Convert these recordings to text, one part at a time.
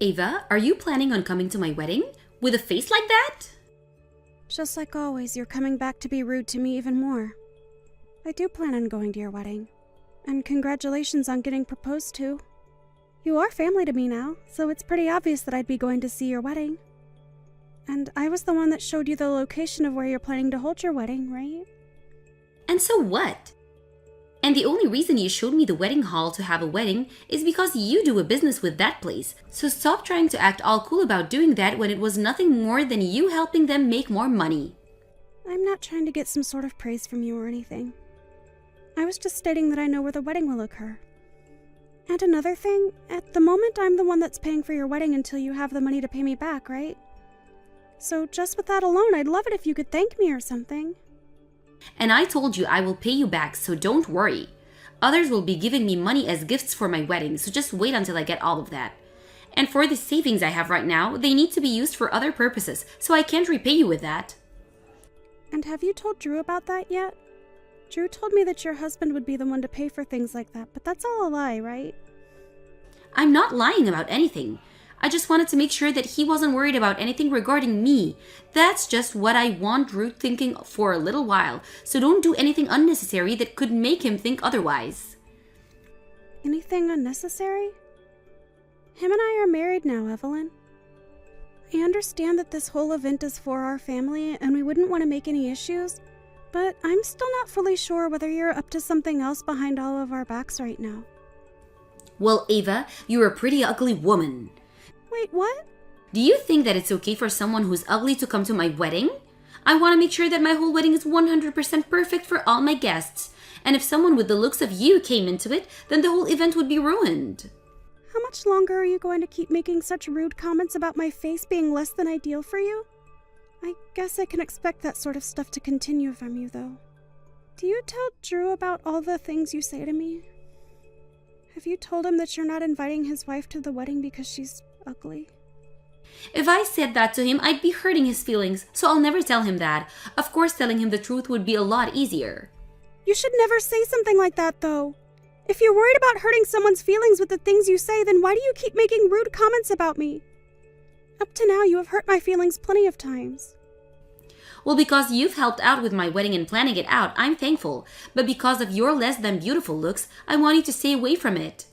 Ava, are you planning on coming to my wedding? With a face like that? Just like always, you're coming back to be rude to me even more. I do plan on going to your wedding. And congratulations on getting proposed to. You are family to me now, so it's pretty obvious that I'd be going to see your wedding. And I was the one that showed you the location of where you're planning to hold your wedding, right? And so what? And the only reason you showed me the wedding hall to have a wedding is because you do a business with that place. So stop trying to act all cool about doing that when it was nothing more than you helping them make more money. I'm not trying to get some sort of praise from you or anything. I was just stating that I know where the wedding will occur. And another thing, at the moment I'm the one that's paying for your wedding until you have the money to pay me back, right? So just with that alone, I'd love it if you could thank me or something. And I told you I will pay you back, so don't worry. Others will be giving me money as gifts for my wedding, so just wait until I get all of that. And for the savings I have right now, they need to be used for other purposes, so I can't repay you with that. And have you told Drew about that yet? Drew told me that your husband would be the one to pay for things like that, but that's all a lie, right? I'm not lying about anything. I just wanted to make sure that he wasn't worried about anything regarding me. That's just what I want Drew thinking for a little while, so don't do anything unnecessary that could make him think otherwise. Anything unnecessary? Him and I are married now, Evelyn. I understand that this whole event is for our family and we wouldn't want to make any issues, but I'm still not fully sure whether you're up to something else behind all of our backs right now. Well, Ava, you're a pretty ugly woman. Wait, what? Do you think that it's okay for someone who's ugly to come to my wedding? I want to make sure that my whole wedding is 100% perfect for all my guests. And if someone with the looks of you came into it, then the whole event would be ruined. How much longer are you going to keep making such rude comments about my face being less than ideal for you? I guess I can expect that sort of stuff to continue from you, though. Do you tell Drew about all the things you say to me? Have you told him that you're not inviting his wife to the wedding because she's ugly? If I said that to him, I'd be hurting his feelings, so I'll never tell him that. Of course, telling him the truth would be a lot easier. You should never say something like that, though. If you're worried about hurting someone's feelings with the things you say, then why do you keep making rude comments about me? Up to now, you have hurt my feelings plenty of times. Well, because you've helped out with my wedding and planning it out, I'm thankful. But because of your less than beautiful looks, I want you to stay away from it.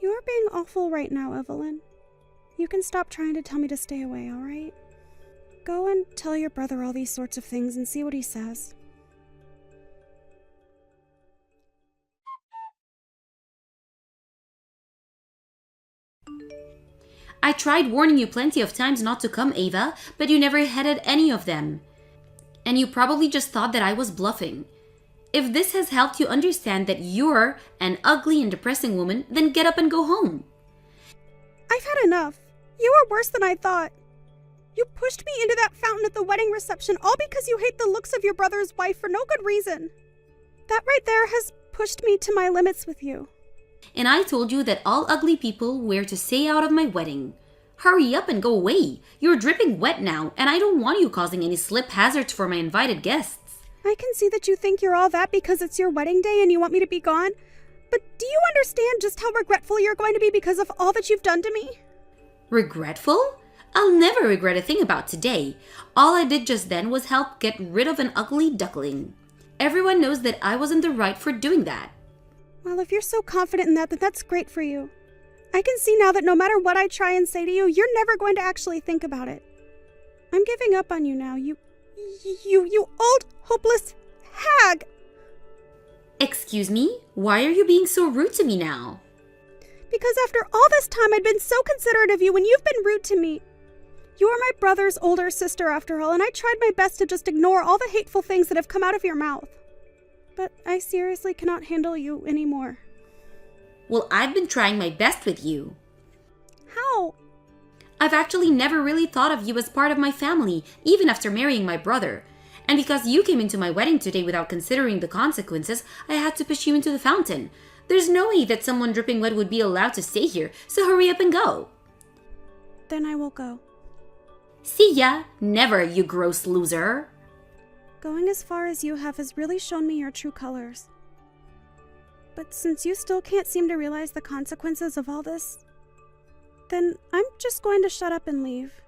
You're being awful right now, Evelyn. You can stop trying to tell me to stay away, alright? Go and tell your brother all these sorts of things and see what he says. I tried warning you plenty of times not to come, Ava, but you never heeded any of them. And you probably just thought that I was bluffing. If this has helped you understand that you're an ugly and depressing woman, then get up and go home. I've had enough. You are worse than I thought. You pushed me into that fountain at the wedding reception all because you hate the looks of your brother's wife for no good reason. That right there has pushed me to my limits with you. And I told you that all ugly people were to stay out of my wedding. Hurry up and go away. You're dripping wet now, and I don't want you causing any slip hazards for my invited guests. I can see that you think you're all that because it's your wedding day and you want me to be gone. But do you understand just how regretful you're going to be because of all that you've done to me? Regretful? I'll never regret a thing about today. All I did just then was help get rid of an ugly duckling. Everyone knows that I was in the right for doing that. Well, if you're so confident in that, then that's great for you. I can see now that no matter what I try and say to you, you're never going to actually think about it. I'm giving up on you now, you old, hopeless hag! Excuse me? Why are you being so rude to me now? Because after all this time I'd been so considerate of you when you've been rude to me. You are my brother's older sister after all, and I tried my best to just ignore all the hateful things that have come out of your mouth. But I seriously cannot handle you anymore. Well, I've been trying my best with you. How? I've actually never really thought of you as part of my family, even after marrying my brother. And because you came into my wedding today without considering the consequences, I had to push you into the fountain. There's no way that someone dripping wet would be allowed to stay here, so hurry up and go. Then I will go. See ya! Never, you gross loser! Going as far as you have has really shown me your true colors. But since you still can't seem to realize the consequences of all this, Then I'm just going to shut up and leave.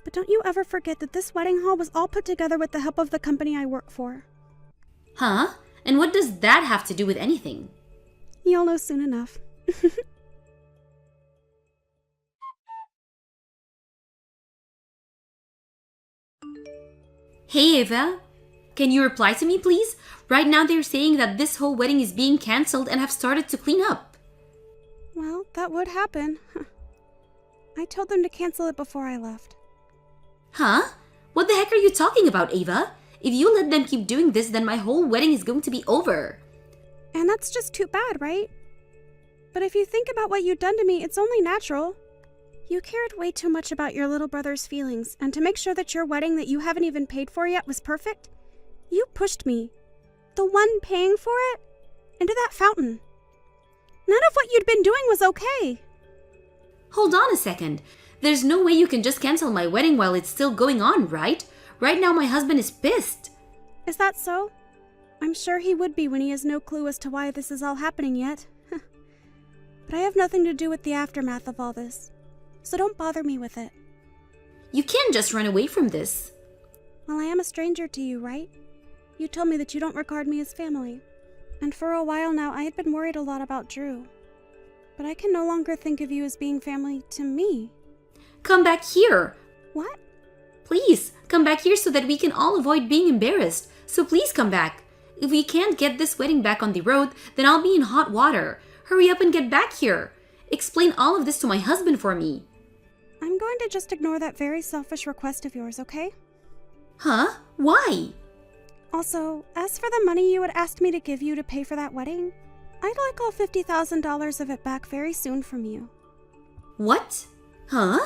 But don't you ever forget that this wedding hall was all put together with the help of the company I work for. Huh? And what does that have to do with anything? You'll know soon enough. Hey Ava, can you reply to me please? Right now they're saying that this whole wedding is being cancelled and have started to clean up. Well, that would happen. I told them to cancel it before I left. Huh? What the heck are you talking about, Ava? If you let them keep doing this, then my whole wedding is going to be over. And that's just too bad, right? But if you think about what you've done to me, it's only natural. You cared way too much about your little brother's feelings, and to make sure that your wedding that you haven't even paid for yet was perfect, you pushed me, the one paying for it, into that fountain. None of what you'd been doing was okay. Hold on a second. There's no way you can just cancel my wedding while it's still going on, right? Right now my husband is pissed. Is that so? I'm sure he would be when he has no clue as to why this is all happening yet. But I have nothing to do with the aftermath of all this, so don't bother me with it. You can't just run away from this. Well, I am a stranger to you, right? You told me that you don't regard me as family. And for a while now, I had been worried a lot about Drew. But I can no longer think of you as being family to me. Come back here. What? Please, come back here so that we can all avoid being embarrassed. So please come back. If we can't get this wedding back on the road, then I'll be in hot water. Hurry up and get back here. Explain all of this to my husband for me. I'm going to just ignore that very selfish request of yours, okay? Huh? Why? Also, as for the money you had asked me to give you to pay for that wedding, I'd like all $50,000 of it back very soon from you. What? Huh?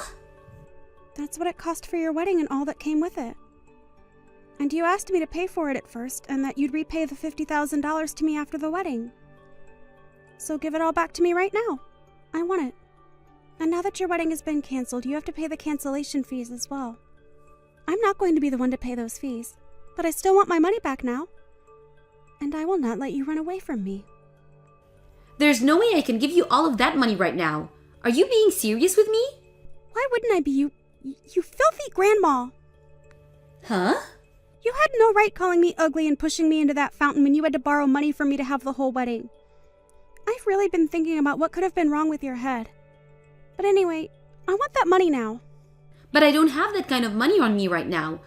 That's what it cost for your wedding and all that came with it. And you asked me to pay for it at first, and that you'd repay the $50,000 to me after the wedding. So give it all back to me right now. I want it. And now that your wedding has been canceled, you have to pay the cancellation fees as well. I'm not going to be the one to pay those fees, but I still want my money back now. And I will not let you run away from me. There's no way I can give you all of that money right now. Are you being serious with me? Why wouldn't I be, you filthy grandma? Huh? You had no right calling me ugly and pushing me into that fountain when you had to borrow money from me to have the whole wedding. I've really been thinking about what could have been wrong with your head. But anyway, I want that money now. But I don't have that kind of money on me right now.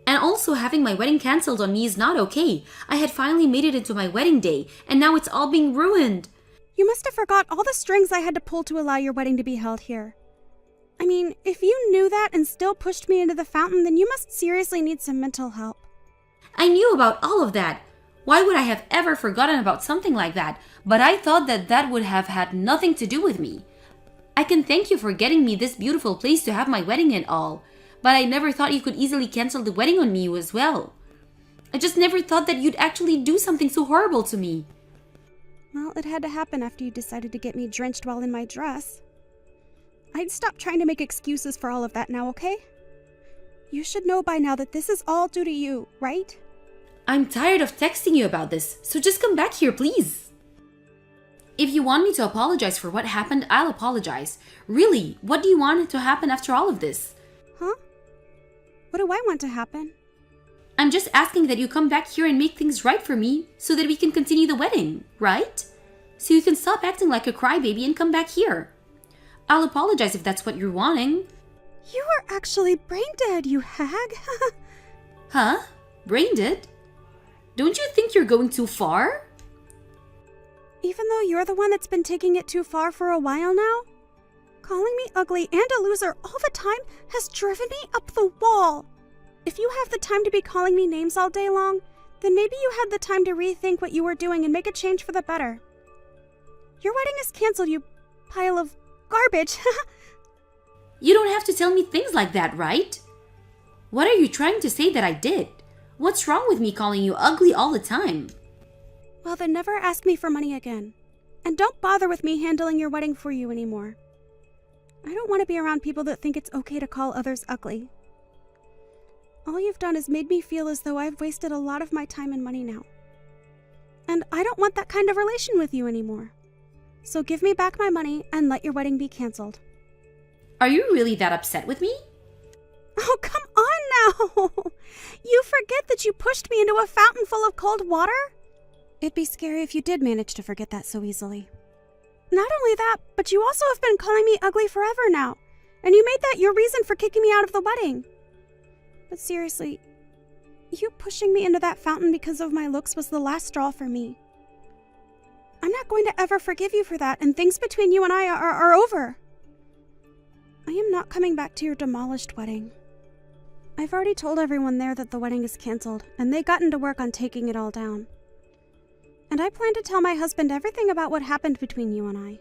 And also having my wedding cancelled on me is not okay. I had finally made it into my wedding day, and now it's all being ruined. You must have forgot all the strings I had to pull to allow your wedding to be held here. I mean, if you knew that and still pushed me into the fountain, then you must seriously need some mental help. I knew about all of that. Why would I have ever forgotten about something like that? But I thought that that would have had nothing to do with me. I can thank you for getting me this beautiful place to have my wedding and all, but I never thought you could easily cancel the wedding on me as well. I just never thought that you'd actually do something so horrible to me. Well, it had to happen after you decided to get me drenched while in my dress. I'd stop trying to make excuses for all of that now, okay? You should know by now that this is all due to you, right? I'm tired of texting you about this, so just come back here, please. If you want me to apologize for what happened, I'll apologize. Really, what do you want to happen after all of this? Huh? What do I want to happen? I'm just asking that you come back here and make things right for me so that we can continue the wedding, right? So you can stop acting like a crybaby and come back here. I'll apologize if that's what you're wanting. You are actually brain dead, you hag. Huh? Brain dead? Don't you think you're going too far? Even though you're the one that's been taking it too far for a while now? Calling me ugly and a loser all the time has driven me up the wall. If you have the time to be calling me names all day long, then maybe you had the time to rethink what you were doing and make a change for the better. Your wedding is canceled, you pile of garbage. You don't have to tell me things like that, right? What are you trying to say that I did? What's wrong with me calling you ugly all the time? Well, then never ask me for money again. And don't bother with me handling your wedding for you anymore. I don't want to be around people that think it's okay to call others ugly. All you've done is made me feel as though I've wasted a lot of my time and money now. And I don't want that kind of relation with you anymore. So give me back my money and let your wedding be canceled. Are you really that upset with me? Oh, come on now! You forget that you pushed me into a fountain full of cold water? It'd be scary if you did manage to forget that so easily. Not only that, but you also have been calling me ugly forever now, and you made that your reason for kicking me out of the wedding. But seriously, you pushing me into that fountain because of my looks was the last straw for me. I'm not going to ever forgive you for that, and things between you and I are over. I am not coming back to your demolished wedding. I've already told everyone there that the wedding is canceled, and they gotten to work on taking it all down. And I plan to tell my husband everything about what happened between you and I.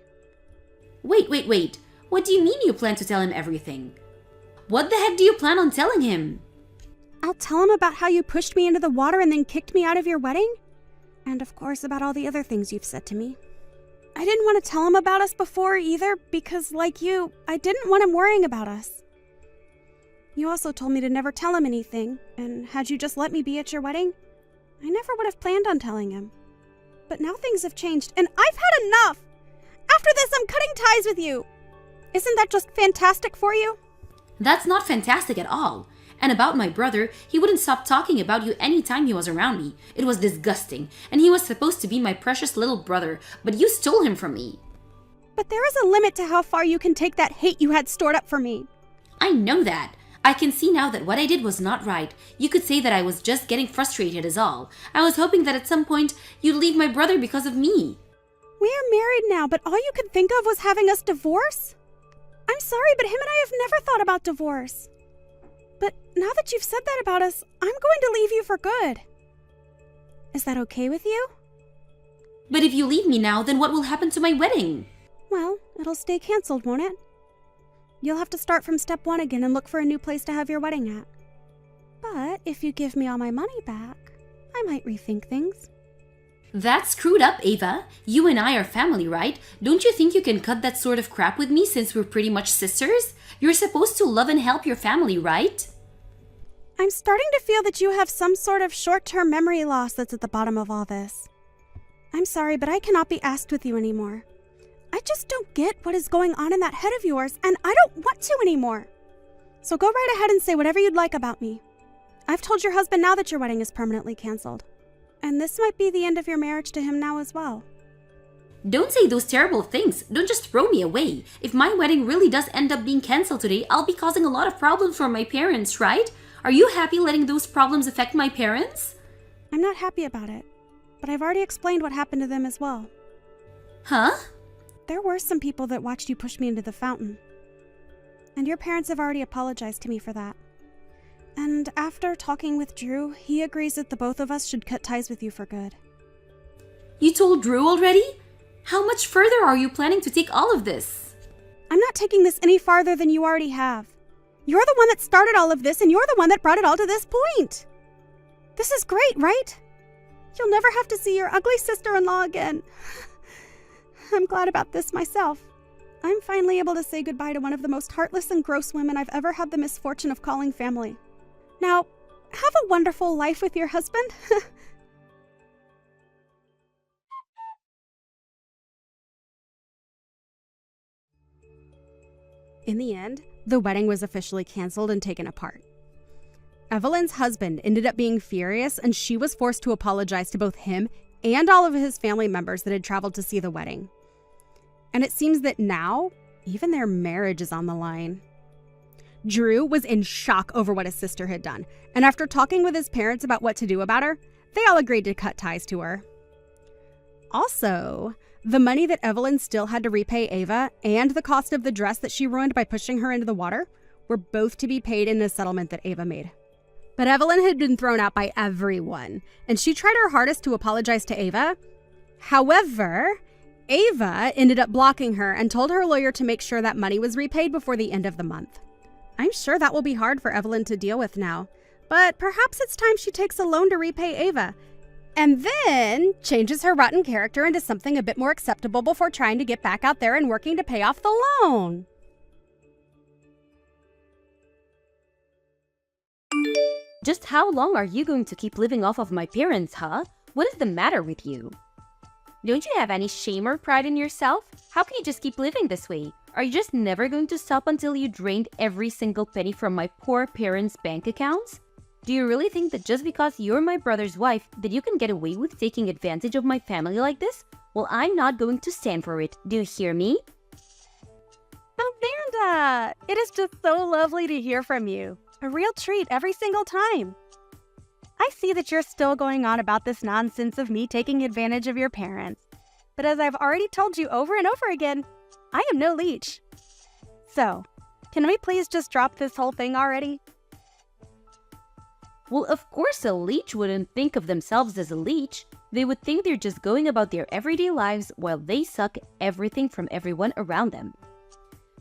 Wait. What do you mean you plan to tell him everything? What the heck do you plan on telling him? I'll tell him about how you pushed me into the water and then kicked me out of your wedding. And of course about all the other things you've said to me. I didn't want to tell him about us before either because, like you, I didn't want him worrying about us. You also told me to never tell him anything, and had you just let me be at your wedding, I never would have planned on telling him. But now things have changed, and I've had enough! After this, I'm cutting ties with you! Isn't that just fantastic for you? That's not fantastic at all. And about my brother, he wouldn't stop talking about you any time he was around me. It was disgusting, and he was supposed to be my precious little brother, but you stole him from me. But there is a limit to how far you can take that hate you had stored up for me. I know that. I can see now that what I did was not right. You could say that I was just getting frustrated is all. I was hoping that at some point you'd leave my brother because of me. We are married now, but all you could think of was having us divorce? I'm sorry, but him and I have never thought about divorce. But now that you've said that about us, I'm going to leave you for good. Is that okay with you? But if you leave me now, then what will happen to my wedding? Well, it'll stay canceled, won't it? You'll have to start from step one again and look for a new place to have your wedding at. But if you give me all my money back, I might rethink things. That's screwed up, Ava. You and I are family, right? Don't you think you can cut that sort of crap with me since we're pretty much sisters? You're supposed to love and help your family, right? I'm starting to feel that you have some sort of short-term memory loss that's at the bottom of all this. I'm sorry, but I cannot be asked with you anymore. I just don't get what is going on in that head of yours, and I don't want to anymore. So go right ahead and say whatever you'd like about me. I've told your husband now that your wedding is permanently canceled. And this might be the end of your marriage to him now as well. Don't say those terrible things. Don't just throw me away. If my wedding really does end up being canceled today, I'll be causing a lot of problems for my parents, right? Are you happy letting those problems affect my parents? I'm not happy about it, but I've already explained what happened to them as well. Huh? There were some people that watched you push me into the fountain. And your parents have already apologized to me for that. And after talking with Drew, he agrees that the both of us should cut ties with you for good. You told Drew already? How much further are you planning to take all of this? I'm not taking this any farther than you already have. You're the one that started all of this, and you're the one that brought it all to this point. This is great, right? You'll never have to see your ugly sister-in-law again. I'm glad about this myself. I'm finally able to say goodbye to one of the most heartless and gross women I've ever had the misfortune of calling family. Now, have a wonderful life with your husband. In the end, the wedding was officially canceled and taken apart. Evelyn's husband ended up being furious, and she was forced to apologize to both him and all of his family members that had traveled to see the wedding. And it seems that now, even their marriage is on the line. Drew was in shock over what his sister had done, and after talking with his parents about what to do about her, they all agreed to cut ties to her. Also, the money that Evelyn still had to repay Ava and the cost of the dress that she ruined by pushing her into the water were both to be paid in a settlement that Ava made. But Evelyn had been thrown out by everyone, and she tried her hardest to apologize to Ava. However, Ava ended up blocking her and told her lawyer to make sure that money was repaid before the end of the month. I'm sure that will be hard for Evelyn to deal with now, but perhaps it's time she takes a loan to repay Ava, and then changes her rotten character into something a bit more acceptable before trying to get back out there and working to pay off the loan. Just how long are you going to keep living off of my parents, huh? What is the matter with you? Don't you have any shame or pride in yourself? How can you just keep living this way? Are you just never going to stop until you drained every single penny from my poor parents' bank accounts? Do you really think that just because you're my brother's wife that you can get away with taking advantage of my family like this? Well, I'm not going to stand for it. Do you hear me? Amanda! It is just so lovely to hear from you. A real treat every single time. I see that you're still going on about this nonsense of me taking advantage of your parents. But as I've already told you over and over again, I am no leech. So, can we please just drop this whole thing already? Well, of course a leech wouldn't think of themselves as a leech. They would think they're just going about their everyday lives while they suck everything from everyone around them.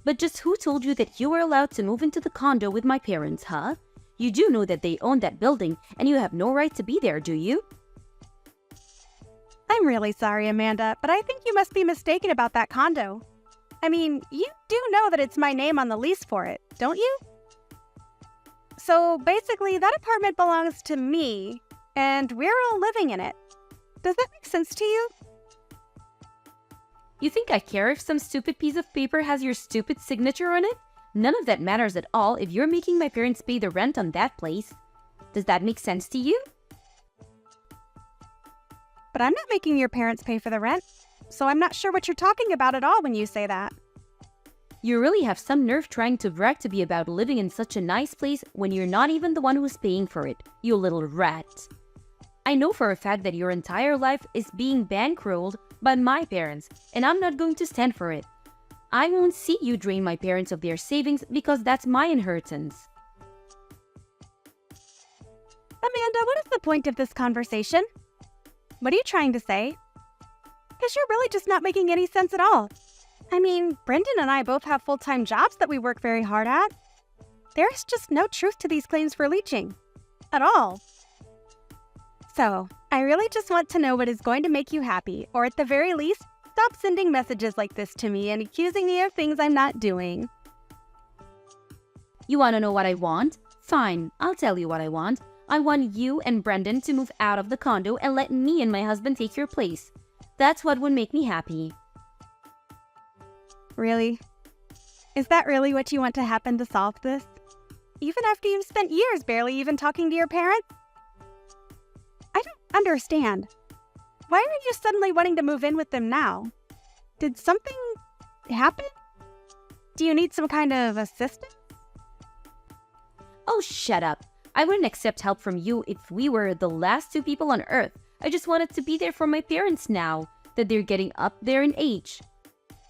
But just who told you that you were allowed to move into the condo with my parents, huh? You do know that they own that building and you have no right to be there, do you? I'm really sorry, Amanda, but I think you must be mistaken about that condo. I mean, you do know that it's my name on the lease for it, don't you? So basically, that apartment belongs to me, and we're all living in it. Does that make sense to you? You think I care if some stupid piece of paper has your stupid signature on it? None of that matters at all if you're making my parents pay the rent on that place. Does that make sense to you? But I'm not making your parents pay for the rent, so I'm not sure what you're talking about at all when you say that. You really have some nerve trying to brag to be about living in such a nice place when you're not even the one who's paying for it, you little rat. I know for a fact that your entire life is being bankrolled by my parents, and I'm not going to stand for it. I won't see you drain my parents of their savings because that's my inheritance. Amanda, what is the point of this conversation? What are you trying to say? Because you're really just not making any sense at all. I mean, Brendan and I both have full-time jobs that we work very hard at. There's just no truth to these claims for leeching. At all. So, I really just want to know what is going to make you happy, or at the very least, stop sending messages like this to me and accusing me of things I'm not doing. You want to know what I want? Fine, I'll tell you what I want. I want you and Brendan to move out of the condo and let me and my husband take your place. That's what would make me happy. Really? Is that really what you want to happen to solve this? Even after you've spent years barely even talking to your parents? I don't understand. Why are you suddenly wanting to move in with them now? Did something happen? Do you need some kind of assistance? Oh, shut up. I wouldn't accept help from you if we were the last two people on Earth. I just wanted to be there for my parents now that they're getting up there in age.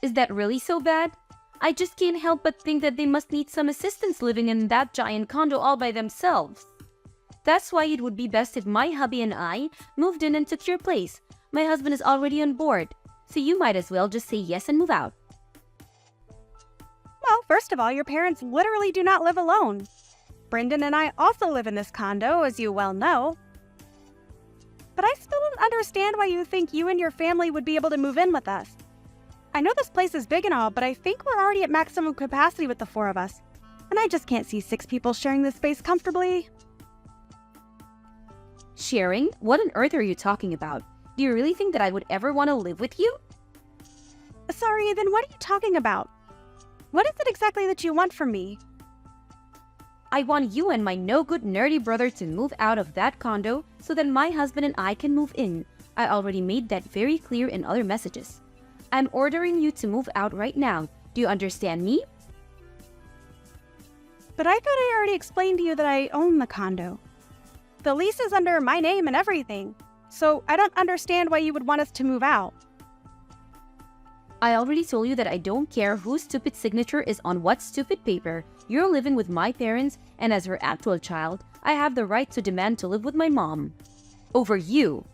Is that really so bad? I just can't help but think that they must need some assistance living in that giant condo all by themselves. That's why it would be best if my hubby and I moved in and took your place. My husband is already on board, so you might as well just say yes and move out. Well, first of all, your parents literally do not live alone. Brendan and I also live in this condo, as you well know. But I still don't understand why you think you and your family would be able to move in with us. I know this place is big and all, but I think we're already at maximum capacity with the four of us. And I just can't see 6 people sharing this space comfortably. Sharing? What on earth are you talking about? Do you really think that I would ever want to live with you? Sorry, then what are you talking about? What is it exactly that you want from me? I want you and my no-good nerdy brother to move out of that condo so that my husband and I can move in. I already made that very clear in other messages. I'm ordering you to move out right now. Do you understand me? But I thought I already explained to you that I own the condo. The lease is under my name and everything, so I don't understand why you would want us to move out. I already told you that I don't care whose stupid signature is on what stupid paper. You're living with my parents, and as her actual child, I have the right to demand to live with my mom. Over you.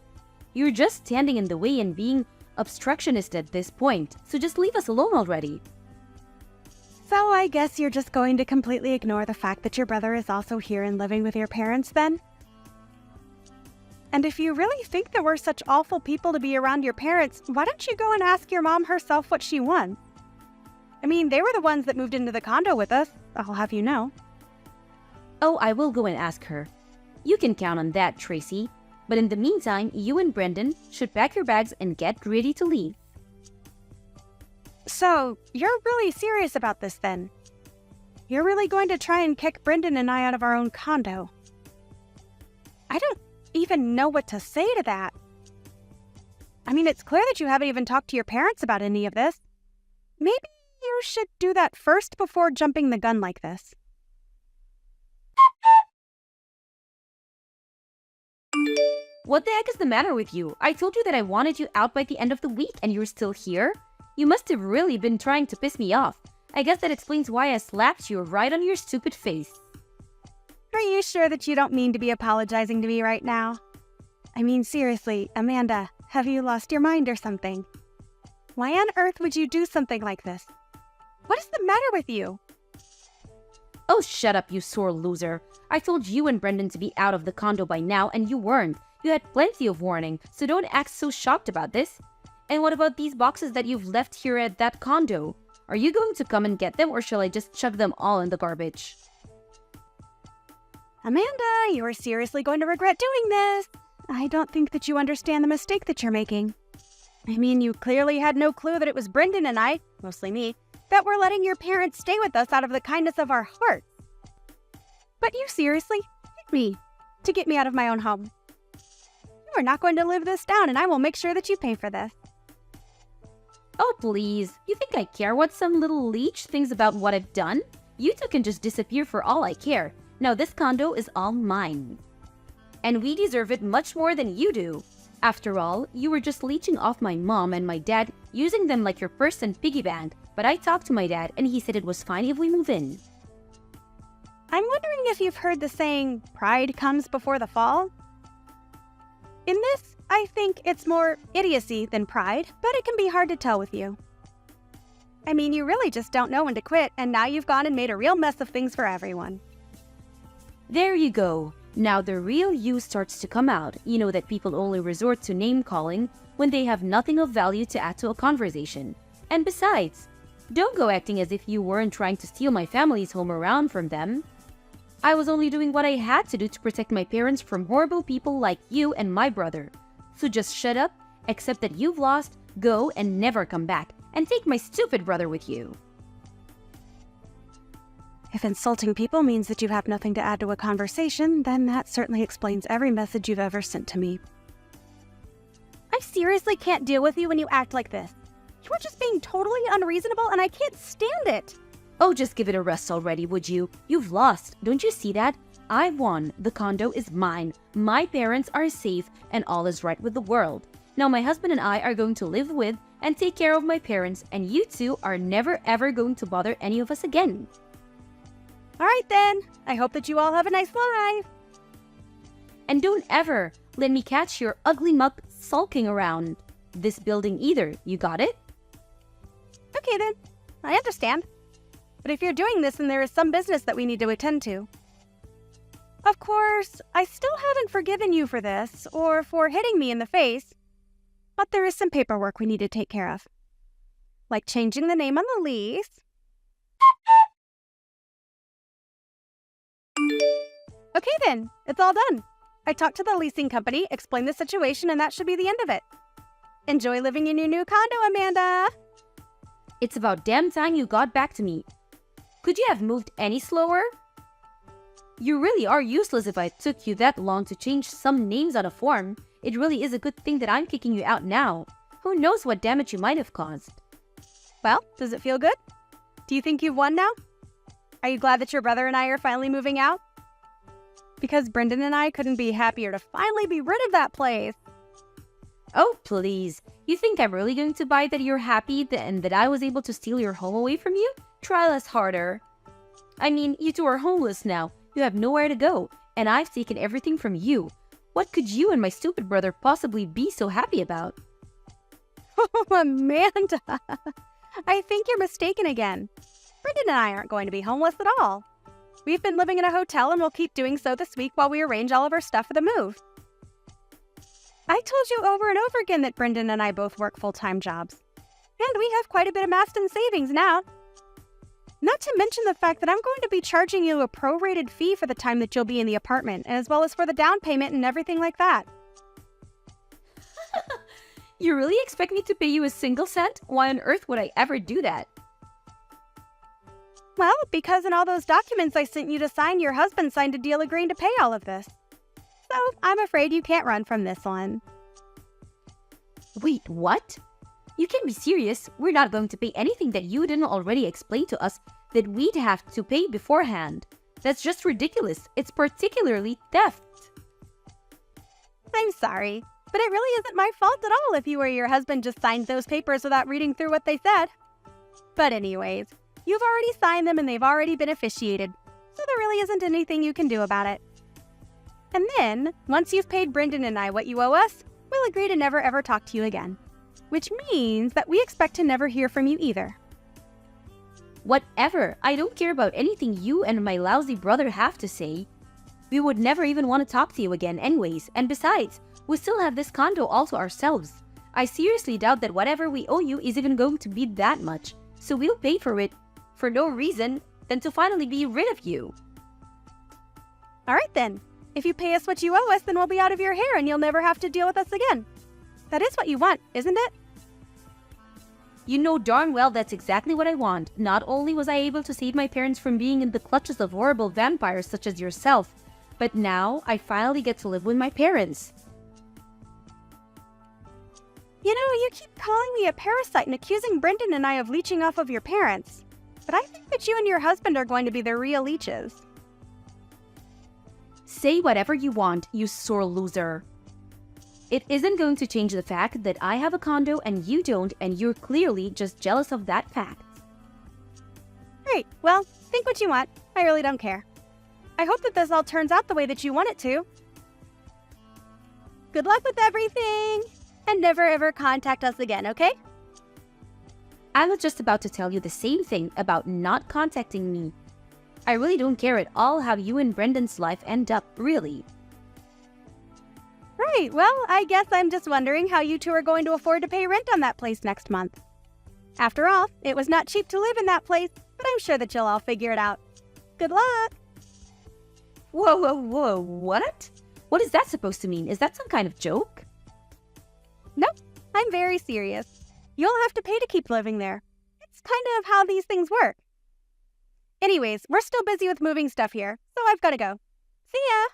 You're just standing in the way and being obstructionist at this point, so just leave us alone already. So I guess you're just going to completely ignore the fact that your brother is also here and living with your parents then? And if you really think that we're such awful people to be around your parents, why don't you go and ask your mom herself what she wants? I mean, they were the ones that moved into the condo with us, I'll have you know. Oh, I will go and ask her. You can count on that, Tracy. But in the meantime, you and Brendan should pack your bags and get ready to leave. So, you're really serious about this then? You're really going to try and kick Brendan and I out of our own condo? I don't even know what to say to that. I mean, it's clear that you haven't even talked to your parents about any of this. Maybe you should do that first before jumping the gun like this. What the heck is the matter with you? I told you that I wanted you out by the end of the week and you're still here? You must have really been trying to piss me off. I guess that explains why I slapped you right on your stupid face. Are you sure that you don't mean to be apologizing to me right now? I mean, seriously, Amanda, have you lost your mind or something? Why on earth would you do something like this? What is the matter with you? Oh, shut up, you sore loser. I told you and Brendan to be out of the condo by now and you weren't. You had plenty of warning, so don't act so shocked about this. And what about these boxes that you've left here at that condo? Are you going to come and get them or shall I just chuck them all in the garbage? Amanda, you are seriously going to regret doing this. I don't think that you understand the mistake that you're making. I mean, you clearly had no clue that it was Brendan and I, mostly me, that were letting your parents stay with us out of the kindness of our hearts. But you seriously hit me to get me out of my own home. You are not going to live this down and I will make sure that you pay for this. Oh, please. You think I care what some little leech thinks about what I've done? You two can just disappear for all I care. Now this condo is all mine. And we deserve it much more than you do. After all, you were just leeching off my mom and my dad, using them like your purse and piggy bank. But I talked to my dad and he said it was fine if we move in. I'm wondering if you've heard the saying, pride comes before the fall? In this, I think it's more idiocy than pride, but it can be hard to tell with you. I mean, you really just don't know when to quit, and now you've gone and made a real mess of things for everyone. There you go. Now the real you starts to come out. You know that people only resort to name-calling when they have nothing of value to add to a conversation. And besides, don't go acting as if you weren't trying to steal my family's home around from them. I was only doing what I had to do to protect my parents from horrible people like you and my brother. So just shut up, accept that you've lost, go and never come back, and take my stupid brother with you. If insulting people means that you have nothing to add to a conversation, then that certainly explains every message you've ever sent to me. I seriously can't deal with you when you act like this. You are just being totally unreasonable and I can't stand it. Oh, just give it a rest already, would you? You've lost. Don't you see that? I won. The condo is mine. My parents are safe and all is right with the world. Now my husband and I are going to live with and take care of my parents, and you two are never ever going to bother any of us again. All right then. I hope that you all have a nice life. And don't ever let me catch your ugly mug sulking around this building either. You got it? Okay then. I understand. But if you're doing this, then there is some business that we need to attend to. Of course, I still haven't forgiven you for this, or for hitting me in the face, but there is some paperwork we need to take care of. Like changing the name on the lease. Okay then, it's all done. I talked to the leasing company, explained the situation, and that should be the end of it. Enjoy living in your new condo, Amanda! It's about damn time you got back to me. Could you have moved any slower? You really are useless if I took you that long to change some names on a form. It really is a good thing that I'm kicking you out now. Who knows what damage you might have caused. Well, does it feel good? Do you think you've won now? Are you glad that your brother and I are finally moving out? Because Brendan and I couldn't be happier to finally be rid of that place. Oh, please. You think I'm really going to buy that you're happy and that I was able to steal your home away from you? Try less harder. I mean, you two are homeless now. You have nowhere to go, and I've taken everything from you. What could you and my stupid brother possibly be so happy about? Oh, Amanda! I think you're mistaken again. Brendan and I aren't going to be homeless at all. We've been living in a hotel and we'll keep doing so this week while we arrange all of our stuff for the move. I told you over and over again that Brendan and I both work full-time jobs. And we have quite a bit amassed in savings now. Not to mention the fact that I'm going to be charging you a prorated fee for the time that you'll be in the apartment, as well as for the down payment and everything like that. You really expect me to pay you a single cent? Why on earth would I ever do that? Well, because in all those documents I sent you to sign, your husband signed a deal agreeing to pay all of this. So I'm afraid you can't run from this one. Wait, what? You can't be serious. We're not going to pay anything that you didn't already explain to us that we'd have to pay beforehand. That's just ridiculous. It's particularly theft. I'm sorry, but it really isn't my fault at all if you or your husband just signed those papers without reading through what they said. But anyways, you've already signed them and they've already been officiated, so there really isn't anything you can do about it. And then, once you've paid Brendan and I what you owe us, we'll agree to never ever talk to you again. Which means that we expect to never hear from you either. Whatever. I don't care about anything you and my lousy brother have to say. We would never even want to talk to you again anyways. And besides, we still have this condo all to ourselves. I seriously doubt that whatever we owe you is even going to be that much. So we'll pay for it for no reason than to finally be rid of you. Alright then. If you pay us what you owe us, then we'll be out of your hair and you'll never have to deal with us again. That is what you want, isn't it? You know darn well that's exactly what I want. Not only was I able to save my parents from being in the clutches of horrible vampires such as yourself, but now I finally get to live with my parents. You know, you keep calling me a parasite and accusing Brendan and I of leeching off of your parents. But I think that you and your husband are going to be the real leeches. Say whatever you want, you sore loser. It isn't going to change the fact that I have a condo and you don't, and you're clearly just jealous of that fact. Great, well, think what you want. I really don't care. I hope that this all turns out the way that you want it to. Good luck with everything, and never ever contact us again, okay? I was just about to tell you the same thing about not contacting me. I really don't care at all how you and Brendan's life end up, really. Right, well, I guess I'm just wondering how you two are going to afford to pay rent on that place next month. After all, it was not cheap to live in that place, but I'm sure that you'll all figure it out. Good luck! Whoa, what? What is that supposed to mean? Is that some kind of joke? Nope, I'm very serious. You'll have to pay to keep living there. It's kind of how these things work. Anyways, we're still busy with moving stuff here, so I've got to go. See ya!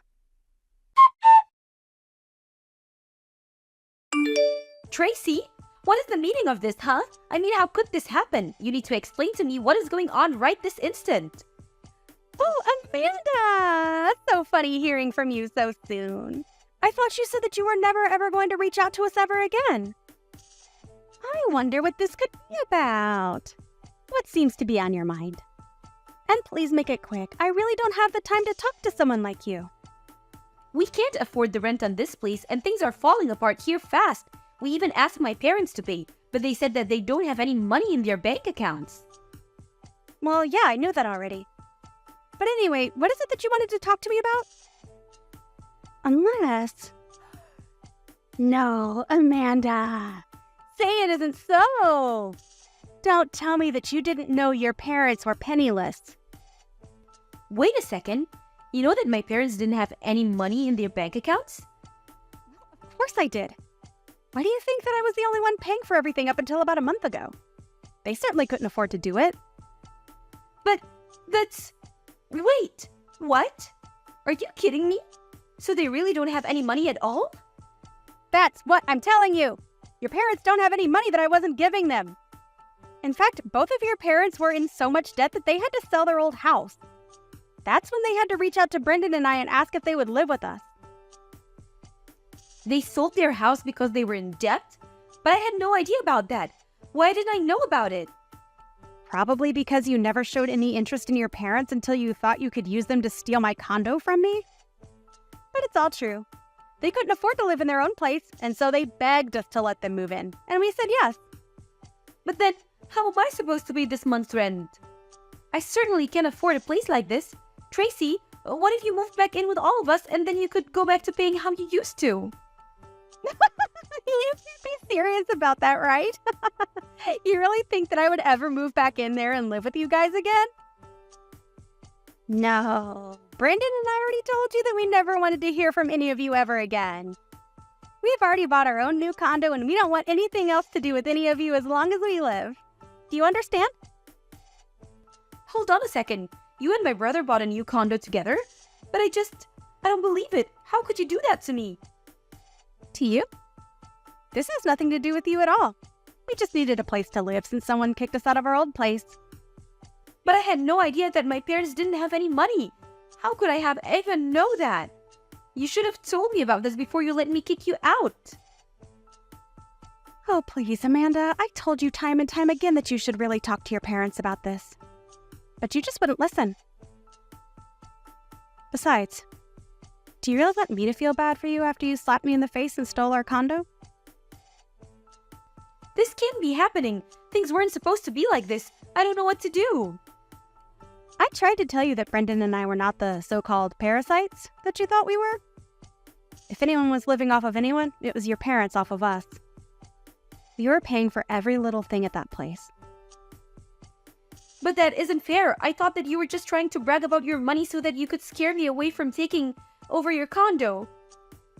Tracy, what is the meaning of this, huh? I mean, how could this happen? You need to explain to me what is going on right this instant. Oh, Amanda! That's so funny hearing from you so soon. I thought you said that you were never ever going to reach out to us ever again. I wonder what this could be about. What seems to be on your mind? And please make it quick. I really don't have the time to talk to someone like you. We can't afford the rent on this place and things are falling apart here fast. We even asked my parents to pay, but they said that they don't have any money in their bank accounts. Well, yeah, I knew that already. But anyway, what is it that you wanted to talk to me about? Unless... No, Amanda. Say it isn't so. Don't tell me that you didn't know your parents were penniless. Wait a second. You know that my parents didn't have any money in their bank accounts? Of course I did. Why do you think that I was the only one paying for everything up until about a month ago? They certainly couldn't afford to do it. But that's... Wait, what? Are you kidding me? So they really don't have any money at all? That's what I'm telling you. Your parents don't have any money that I wasn't giving them. In fact, both of your parents were in so much debt that they had to sell their old house. That's when they had to reach out to Brendan and I and ask if they would live with us. They sold their house because they were in debt? But I had no idea about that. Why didn't I know about it? Probably because you never showed any interest in your parents until you thought you could use them to steal my condo from me. But it's all true. They couldn't afford to live in their own place, and so they begged us to let them move in, and we said yes. But then, how am I supposed to pay this month's rent? I certainly can't afford a place like this. Tracy, what if you moved back in with all of us and then you could go back to paying how you used to? You can't be serious about that, right? You really think that I would ever move back in there and live with you guys again? No. Brendan and I already told you that we never wanted to hear from any of you ever again. We've already bought our own new condo and we don't want anything else to do with any of you as long as we live. Do you understand? Hold on a second. You and my brother bought a new condo together? But I don't believe it. How could you do that to me? To you? This has nothing to do with you at all. We just needed a place to live since someone kicked us out of our old place. But I had no idea that my parents didn't have any money. How could I have even know that? You should have told me about this before you let me kick you out. Oh, please, Amanda. I told you time and time again that you should really talk to your parents about this. But you just wouldn't listen. Besides, do you really want me to feel bad for you after you slapped me in the face and stole our condo? This can't be happening. Things weren't supposed to be like this. I don't know what to do. I tried to tell you that Brendan and I were not the so-called parasites that you thought we were. If anyone was living off of anyone, it was your parents off of us. We were paying for every little thing at that place. But that isn't fair. I thought that you were just trying to brag about your money so that you could scare me away from taking over your condo.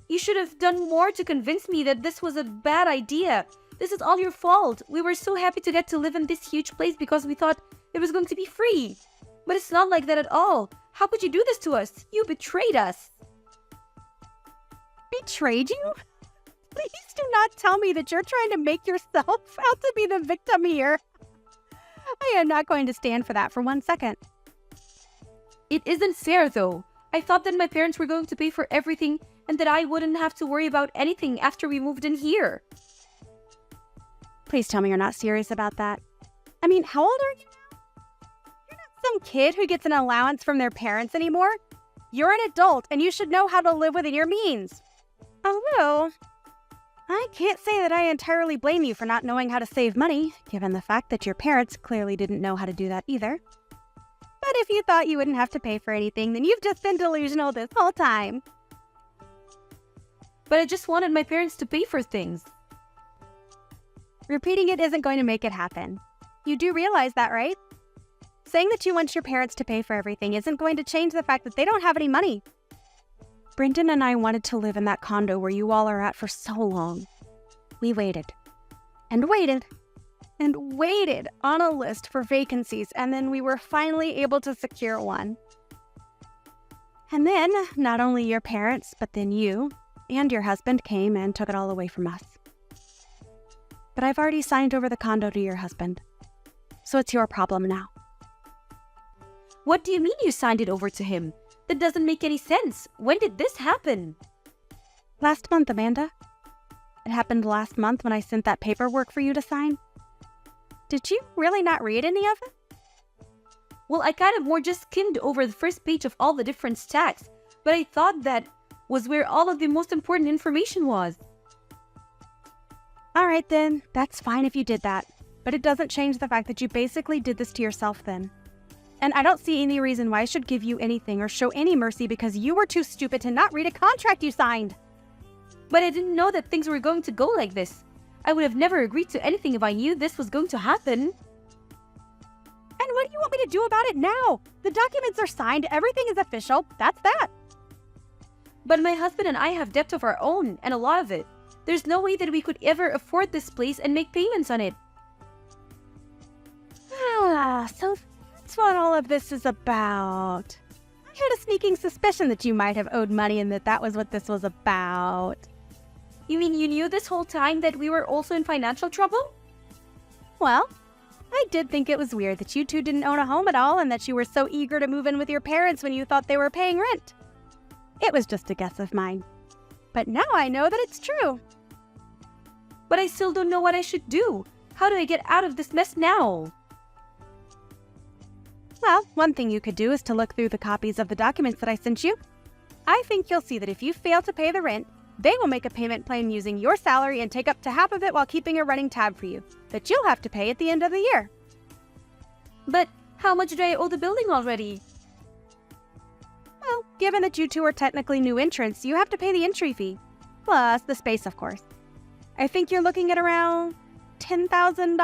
You should have done more to convince me that this was a bad idea. This is all your fault. We were so happy to get to live in this huge place because we thought it was going to be free. But it's not like that at all. How could you do this to us? You betrayed us. Betrayed you? Please do not tell me that you're trying to make yourself out to be the victim here. I am not going to stand for that for 1 second. It isn't fair, though. I thought that my parents were going to pay for everything and that I wouldn't have to worry about anything after we moved in here. Please tell me you're not serious about that. I mean, how old are you now? You're not some kid who gets an allowance from their parents anymore. You're an adult and you should know how to live within your means. Although, I can't say that I entirely blame you for not knowing how to save money, given the fact that your parents clearly didn't know how to do that either. But if you thought you wouldn't have to pay for anything, then you've just been delusional this whole time. But I just wanted my parents to pay for things. Repeating it isn't going to make it happen. You do realize that, right? Saying that you want your parents to pay for everything isn't going to change the fact that they don't have any money. Brendan and I wanted to live in that condo where you all are at for so long. We waited and waited and waited on a list for vacancies, and then we were finally able to secure one. And then, not only your parents, but then you and your husband came and took it all away from us. But I've already signed over the condo to your husband, so it's your problem now. What do you mean you signed it over to him? That doesn't make any sense. When did this happen? Last month, Amanda. It happened last month when I sent that paperwork for you to sign. Did you really not read any of it? Well, I kind of more just skimmed over the first page of all the different stacks, but I thought that was where all of the most important information was. All right then, that's fine if you did that, but it doesn't change the fact that you basically did this to yourself then. And I don't see any reason why I should give you anything or show any mercy because you were too stupid to not read a contract you signed. But I didn't know that things were going to go like this. I would have never agreed to anything if I knew this was going to happen. And what do you want me to do about it now? The documents are signed, everything is official, that's that. But my husband and I have debt of our own, and a lot of it. There's no way that we could ever afford this place and make payments on it. So that's what all of this is about. I had a sneaking suspicion that you might have owed money and that was what this was about. You mean you knew this whole time that we were also in financial trouble? Well, I did think it was weird that you two didn't own a home at all and that you were so eager to move in with your parents when you thought they were paying rent. It was just a guess of mine. But now I know that it's true. But I still don't know what I should do. How do I get out of this mess now? Well, one thing you could do is to look through the copies of the documents that I sent you. I think you'll see that if you fail to pay the rent, they will make a payment plan using your salary and take up to half of it while keeping a running tab for you that you'll have to pay at the end of the year. But how much do I owe the building already? Well, given that you two are technically new entrants, you have to pay the entry fee. Plus the space, of course. I think you're looking at around $10,000?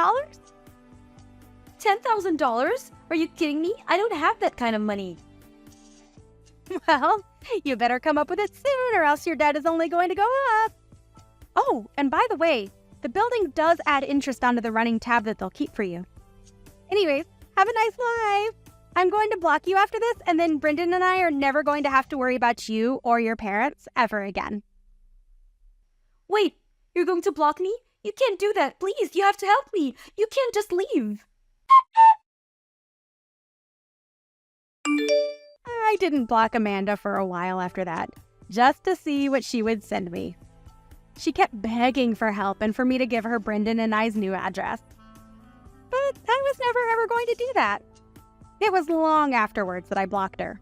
$10,000? Are you kidding me? I don't have that kind of money. Well, you better come up with it soon or else your debt is only going to go up. Oh, and by the way, the building does add interest onto the running tab that they'll keep for you. Anyways, have a nice life. I'm going to block you after this, and then Brendan and I are never going to have to worry about you or your parents ever again. Wait, you're going to block me? You can't do that. Please, you have to help me. You can't just leave. I didn't block Amanda for a while after that, just to see what she would send me. She kept begging for help and for me to give her Brendan and I's new address. But I was never ever going to do that. It was long afterwards that I blocked her.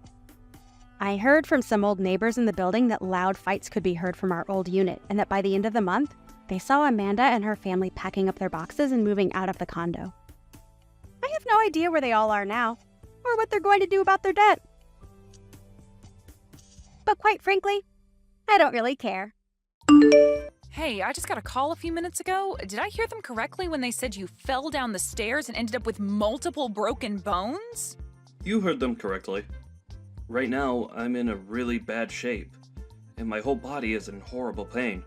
I heard from some old neighbors in the building that loud fights could be heard from our old unit, and that by the end of the month, they saw Amanda and her family packing up their boxes and moving out of the condo. I have no idea where they all are now, or what they're going to do about their debt. But quite frankly, I don't really care. Hey, I just got a call a few minutes ago. Did I hear them correctly when they said you fell down the stairs and ended up with multiple broken bones? You heard them correctly. Right now, I'm in a really bad shape, and my whole body is in horrible pain.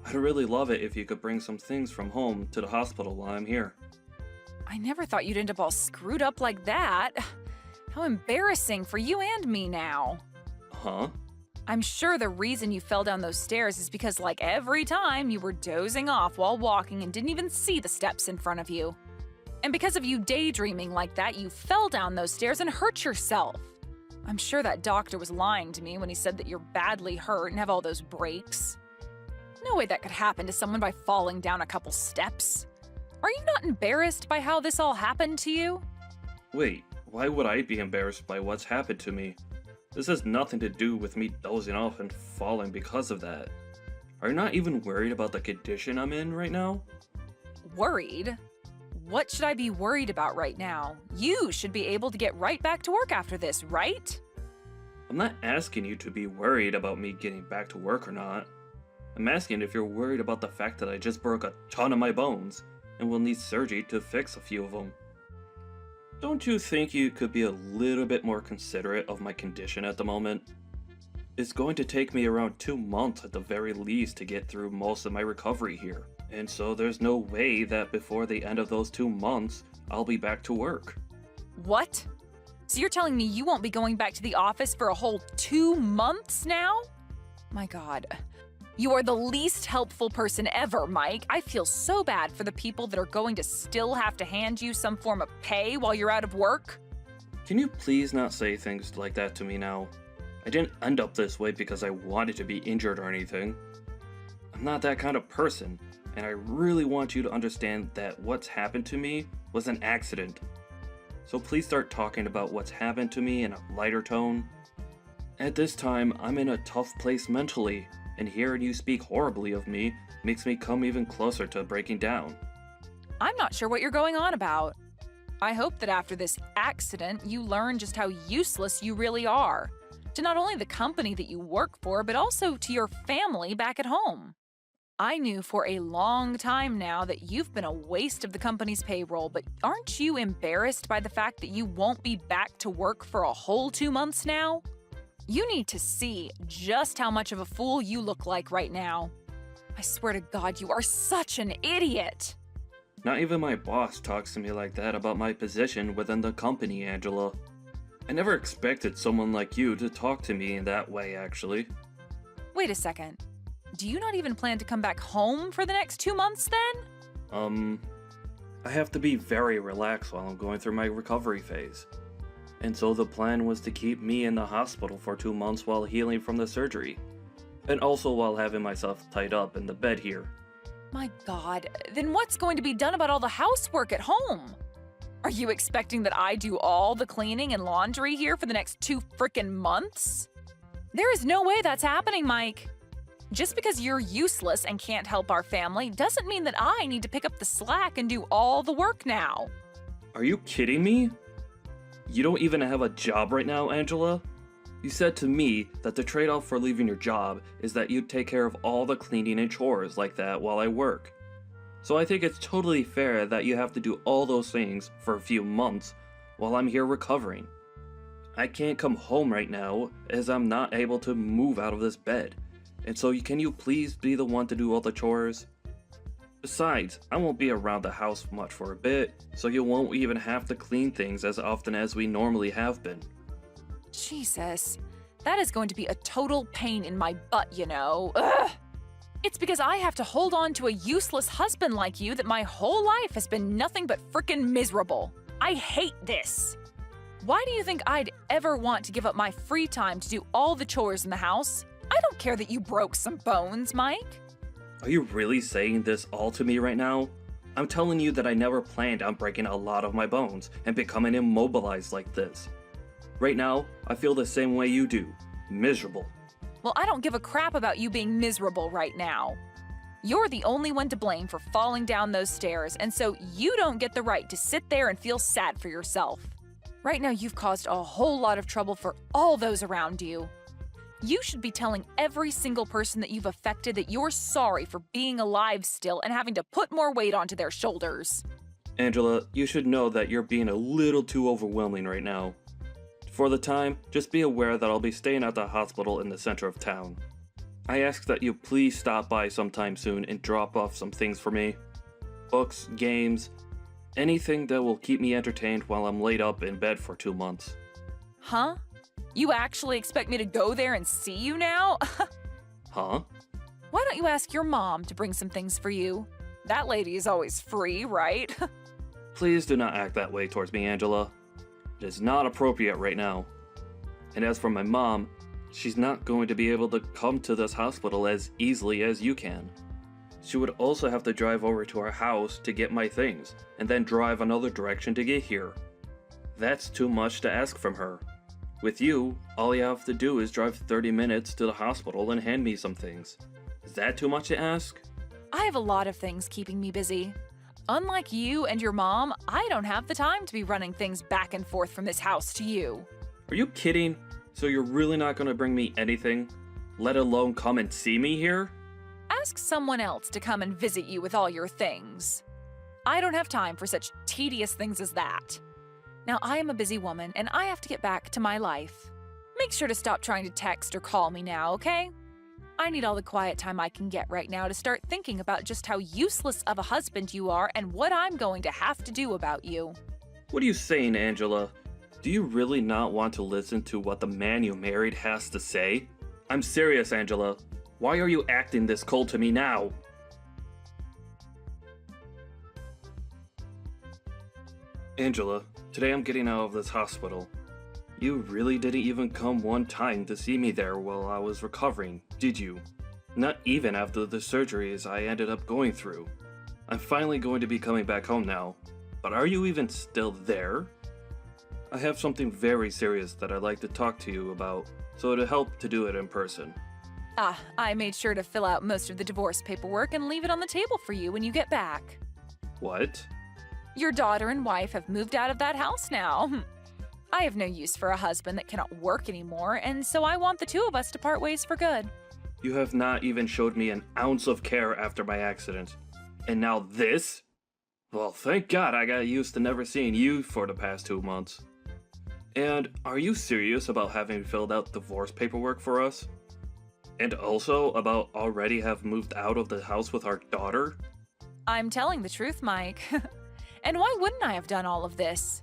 I'd really love it if you could bring some things from home to the hospital while I'm here. I never thought you'd end up all screwed up like that. How embarrassing for you and me now. Huh? I'm sure the reason you fell down those stairs is because, like every time, you were dozing off while walking and didn't even see the steps in front of you. And because of you daydreaming like that, you fell down those stairs and hurt yourself. I'm sure that doctor was lying to me when he said that you're badly hurt and have all those breaks. No way that could happen to someone by falling down a couple steps. Are you not embarrassed by how this all happened to you? Wait, why would I be embarrassed by what's happened to me? This has nothing to do with me dozing off and falling because of that. Are you not even worried about the condition I'm in right now? Worried? What should I be worried about right now? You should be able to get right back to work after this, right? I'm not asking you to be worried about me getting back to work or not. I'm asking if you're worried about the fact that I just broke a ton of my bones and will need surgery to fix a few of them. Don't you think you could be a little bit more considerate of my condition at the moment? It's going to take me around 2 months at the very least to get through most of my recovery here, and so there's no way that before the end of those 2 months, I'll be back to work. What? So you're telling me you won't be going back to the office for a whole 2 months now? My God. You are the least helpful person ever, Mike. I feel so bad for the people that are going to still have to hand you some form of pay while you're out of work. Can you please not say things like that to me now? I didn't end up this way because I wanted to be injured or anything. I'm not that kind of person, and I really want you to understand that what's happened to me was an accident. So please start talking about what's happened to me in a lighter tone. At this time, I'm in a tough place mentally, and hearing you speak horribly of me makes me come even closer to breaking down. I'm not sure what you're going on about. I hope that after this accident, you learn just how useless you really are. To not only the company that you work for, but also to your family back at home. I knew for a long time now that you've been a waste of the company's payroll, but aren't you embarrassed by the fact that you won't be back to work for a whole 2 months now? You need to see just how much of a fool you look like right now. I swear to God, you are such an idiot. Not even my boss talks to me like that about my position within the company, Angela. I never expected someone like you to talk to me in that way, actually. Wait a second. Do you not even plan to come back home for the next 2 months then? I have to be very relaxed while I'm going through my recovery phase. And so the plan was to keep me in the hospital for 2 months while healing from the surgery. And also while having myself tied up in the bed here. My God, then what's going to be done about all the housework at home? Are you expecting that I do all the cleaning and laundry here for the next 2 frickin' months? There is no way that's happening, Mike. Just because you're useless and can't help our family doesn't mean that I need to pick up the slack and do all the work now. Are you kidding me? You don't even have a job right now, Angela? You said to me that the trade-off for leaving your job is that you'd take care of all the cleaning and chores like that while I work. So I think it's totally fair that you have to do all those things for a few months while I'm here recovering. I can't come home right now as I'm not able to move out of this bed, and so can you please be the one to do all the chores? Besides, I won't be around the house much for a bit, so you won't even have to clean things as often as we normally have been. Jesus, that is going to be a total pain in my butt, you know. Ugh! It's because I have to hold on to a useless husband like you that my whole life has been nothing but frickin' miserable. I hate this. Why do you think I'd ever want to give up my free time to do all the chores in the house? I don't care that you broke some bones, Mike. Are you really saying this all to me right now? I'm telling you that I never planned on breaking a lot of my bones and becoming immobilized like this. Right now, I feel the same way you do. Miserable. Well, I don't give a crap about you being miserable right now. You're the only one to blame for falling down those stairs, and so you don't get the right to sit there and feel sad for yourself. Right now, you've caused a whole lot of trouble for all those around you. You should be telling every single person that you've affected that you're sorry for being alive still and having to put more weight onto their shoulders. Angela, you should know that you're being a little too overwhelming right now. For the time, just be aware that I'll be staying at the hospital in the center of town. I ask that you please stop by sometime soon and drop off some things for me. Books, games, anything that will keep me entertained while I'm laid up in bed for 2 months. Huh? You actually expect me to go there and see you now? Huh? Why don't you ask your mom to bring some things for you? That lady is always free, right? Please do not act that way towards me, Angela. It is not appropriate right now. And as for my mom, she's not going to be able to come to this hospital as easily as you can. She would also have to drive over to our house to get my things, and then drive another direction to get here. That's too much to ask from her. With you, all you have to do is drive 30 minutes to the hospital and hand me some things. Is that too much to ask? I have a lot of things keeping me busy. Unlike you and your mom, I don't have the time to be running things back and forth from this house to you. Are you kidding? So you're really not going to bring me anything? Let alone come and see me here? Ask someone else to come and visit you with all your things. I don't have time for such tedious things as that. Now, I am a busy woman, and I have to get back to my life. Make sure to stop trying to text or call me now, okay? I need all the quiet time I can get right now to start thinking about just how useless of a husband you are and what I'm going to have to do about you. What are you saying, Angela? Do you really not want to listen to what the man you married has to say? I'm serious, Angela. Why are you acting this cold to me now? Angela, today I'm getting out of this hospital. You really didn't even come one time to see me there while I was recovering, did you? Not even after the surgeries I ended up going through. I'm finally going to be coming back home now, but are you even still there? I have something very serious that I'd like to talk to you about, so it'd help to do it in person. I made sure to fill out most of the divorce paperwork and leave it on the table for you when you get back. What? Your daughter and wife have moved out of that house now. I have no use for a husband that cannot work anymore, and so I want the two of us to part ways for good. You have not even showed me an ounce of care after my accident. And now this? Well, thank God I got used to never seeing you for the past 2 months. And are you serious about having filled out divorce paperwork for us? And also about already have moved out of the house with our daughter? I'm telling the truth, Mike. And why wouldn't I have done all of this?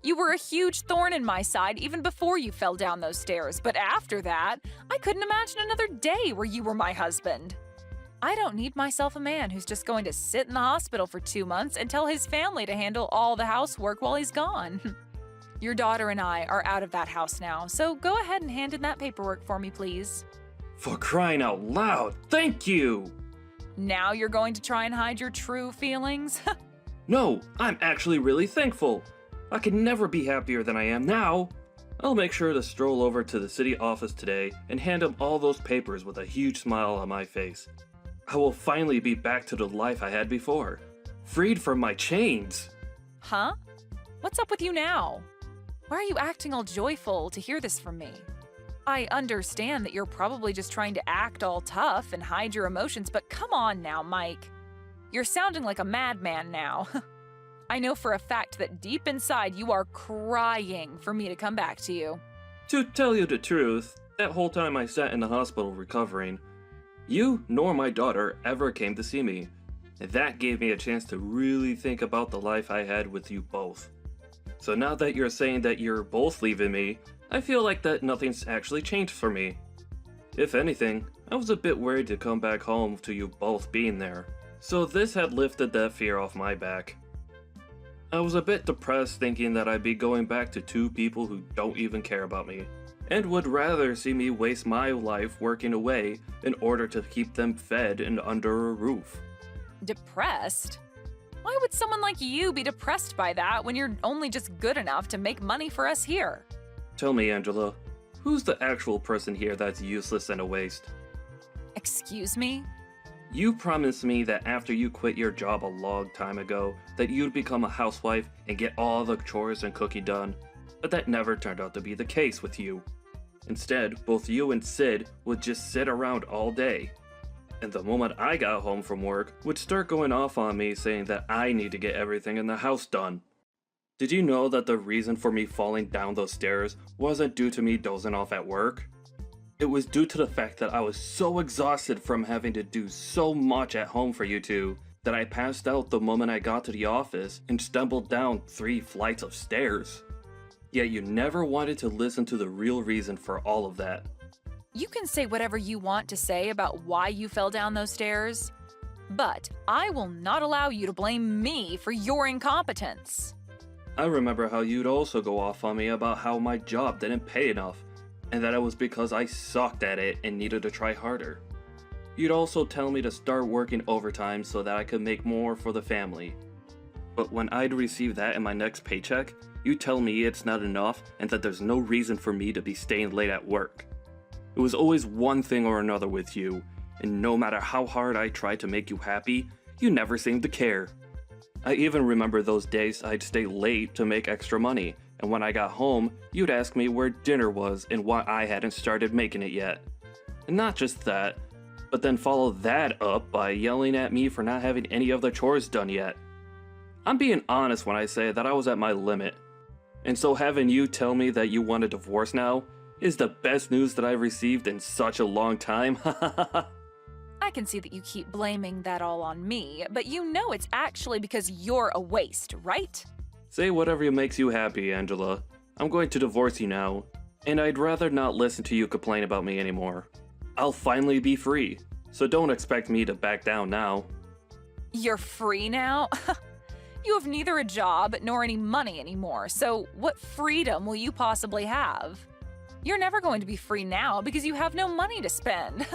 You were a huge thorn in my side even before you fell down those stairs, but after that, I couldn't imagine another day where you were my husband. I don't need myself a man who's just going to sit in the hospital for 2 months and tell his family to handle all the housework while he's gone. Your daughter and I are out of that house now, so go ahead and hand in that paperwork for me, please. For crying out loud, thank you! Now you're going to try and hide your true feelings? No, I'm actually really thankful. I can never be happier than I am now. I'll make sure to stroll over to the city office today and hand him all those papers with a huge smile on my face. I will finally be back to the life I had before, freed from my chains. Huh? What's up with you now? Why are you acting all joyful to hear this from me? I understand that you're probably just trying to act all tough and hide your emotions, but come on now, Mike. You're sounding like a madman now. I know for a fact that deep inside you are crying for me to come back to you. To tell you the truth, that whole time I sat in the hospital recovering, You nor my daughter ever came to see me, and that gave me a chance to really think about the life I had with you both. So now that you're saying that you're both leaving me, I feel like that nothing's actually changed for me. If anything, I was a bit worried to come back home to you both being there, so this had lifted that fear off my back. I was a bit depressed thinking that I'd be going back to two people who don't even care about me, and would rather see me waste my life working away in order to keep them fed and under a roof. Depressed? Why would someone like you be depressed by that when you're only just good enough to make money for us here? Tell me, Angela, who's the actual person here that's useless and a waste? Excuse me? You promised me that after you quit your job a long time ago, that you'd become a housewife and get all the chores and cooking done, but that never turned out to be the case with you. Instead, both you and Sid would just sit around all day. And the moment I got home from work, would start going off on me saying that I need to get everything in the house done. Did you know that the reason for me falling down those stairs wasn't due to me dozing off at work? It was due to the fact that I was so exhausted from having to do so much at home for you two that I passed out the moment I got to the office and stumbled down 3 flights of stairs. Yet you never wanted to listen to the real reason for all of that. You can say whatever you want to say about why you fell down those stairs, but I will not allow you to blame me for your incompetence. I remember how you'd also go off on me about how my job didn't pay enough, and that it was because I sucked at it and needed to try harder. You'd also tell me to start working overtime so that I could make more for the family. But when I'd receive that in my next paycheck, you'd tell me it's not enough and that there's no reason for me to be staying late at work. It was always one thing or another with you, and no matter how hard I tried to make you happy, you never seemed to care. I even remember those days I'd stay late to make extra money, and when I got home, you'd ask me where dinner was and why I hadn't started making it yet. And not just that, but then follow that up by yelling at me for not having any of the chores done yet. I'm being honest when I say that I was at my limit. And so having you tell me that you want a divorce now is the best news that I've received in such a long time. I can see that you keep blaming that all on me, but you know it's actually because you're a waste, right? Say whatever makes you happy, Angela. I'm going to divorce you now, and I'd rather not listen to you complain about me anymore. I'll finally be free, so don't expect me to back down now. You're free now? You have neither a job nor any money anymore, so what freedom will you possibly have? You're never going to be free now because you have no money to spend.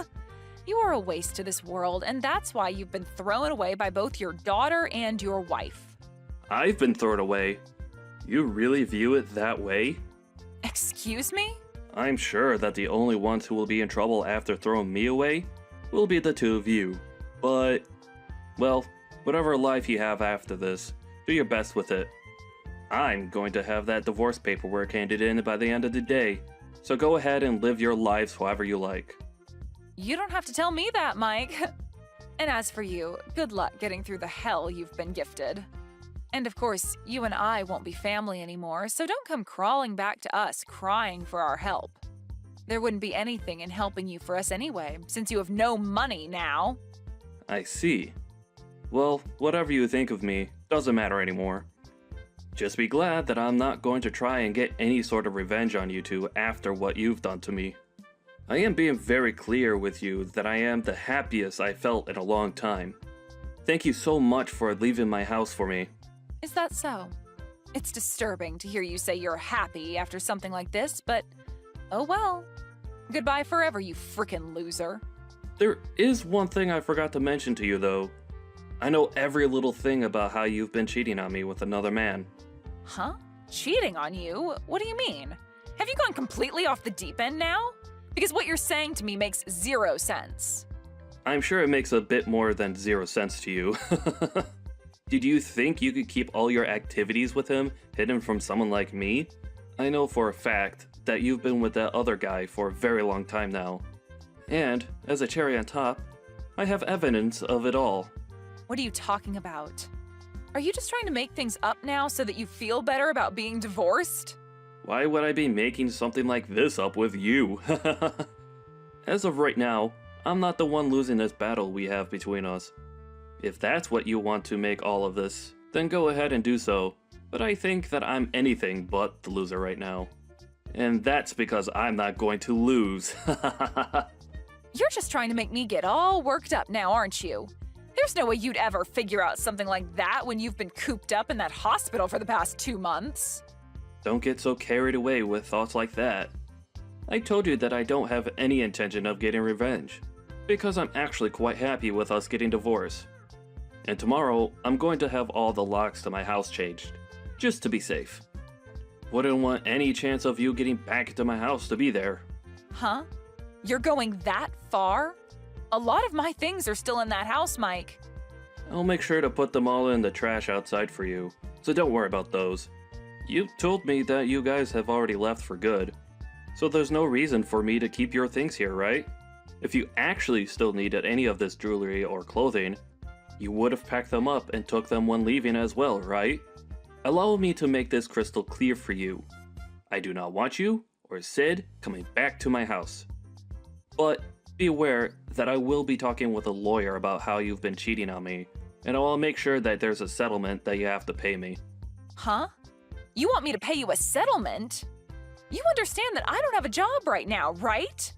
You are a waste to this world, and that's why you've been thrown away by both your daughter and your wife. I've been thrown away. You really view it that way? Excuse me? I'm sure that the only ones who will be in trouble after throwing me away will be the two of you. But, well, whatever life you have after this, do your best with it. I'm going to have that divorce paperwork handed in by the end of the day, so go ahead and live your lives however you like. You don't have to tell me that, Mike. And as for you, good luck getting through the hell you've been gifted. And of course, you and I won't be family anymore, so don't come crawling back to us crying for our help. There wouldn't be anything in helping you for us anyway, since you have no money now. I see. Well, whatever you think of me doesn't matter anymore. Just be glad that I'm not going to try and get any sort of revenge on you two after what you've done to me. I am being very clear with you that I am the happiest I felt in a long time. Thank you so much for leaving my house for me. Is that so? It's disturbing to hear you say you're happy after something like this, but oh well. Goodbye forever, you frickin' loser. There is one thing I forgot to mention to you though. I know every little thing about how you've been cheating on me with another man. Huh? Cheating on you? What do you mean? Have you gone completely off the deep end now? Because what you're saying to me makes 0 sense. I'm sure it makes a bit more than 0 sense to you. Did you think you could keep all your activities with him hidden from someone like me? I know for a fact that you've been with that other guy for a very long time now. And, as a cherry on top, I have evidence of it all. What are you talking about? Are you just trying to make things up now so that you feel better about being divorced? Why would I be making something like this up with you? As of right now, I'm not the one losing this battle we have between us. If that's what you want to make all of this, then go ahead and do so. But I think that I'm anything but the loser right now. And that's because I'm not going to lose. You're just trying to make me get all worked up now, aren't you? There's no way you'd ever figure out something like that when you've been cooped up in that hospital for the past 2 months. Don't get so carried away with thoughts like that. I told you that I don't have any intention of getting revenge, because I'm actually quite happy with us getting divorced. And tomorrow, I'm going to have all the locks to my house changed, just to be safe. Wouldn't want any chance of you getting back into my house to be there. Huh? You're going that far? A lot of my things are still in that house, Mike. I'll make sure to put them all in the trash outside for you, so don't worry about those. You told me that you guys have already left for good, so there's no reason for me to keep your things here, right? If you actually still needed any of this jewelry or clothing, you would have packed them up and took them when leaving as well, right? Allow me to make this crystal clear for you. I do not want you, or Sid, coming back to my house. But be aware that I will be talking with a lawyer about how you've been cheating on me, and I will make sure that there's a settlement that you have to pay me. Huh? You want me to pay you a settlement? You understand that I don't have a job right now, right?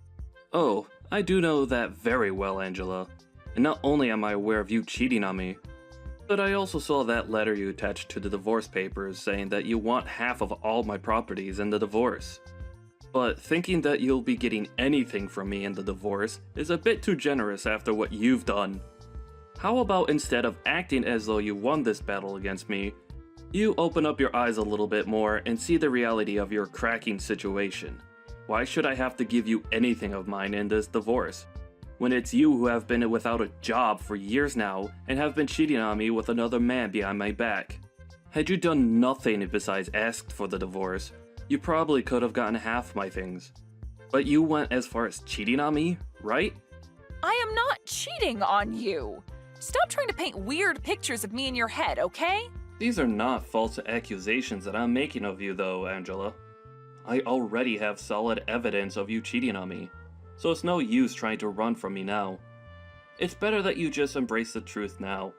Oh, I do know that very well, Angela. And not only am I aware of you cheating on me, but I also saw that letter you attached to the divorce papers saying that you want half of all my properties in the divorce. But thinking that you'll be getting anything from me in the divorce is a bit too generous after what you've done. How about instead of acting as though you won this battle against me, you open up your eyes a little bit more and see the reality of your cracking situation? Why should I have to give you anything of mine in this divorce, when it's you who have been without a job for years now and have been cheating on me with another man behind my back? Had you done nothing besides ask for the divorce, you probably could have gotten half my things. But you went as far as cheating on me, right? I am not cheating on you. Stop trying to paint weird pictures of me in your head, okay? These are not false accusations that I'm making of you though, Angela. I already have solid evidence of you cheating on me, so it's no use trying to run from me now. It's better that you just embrace the truth now,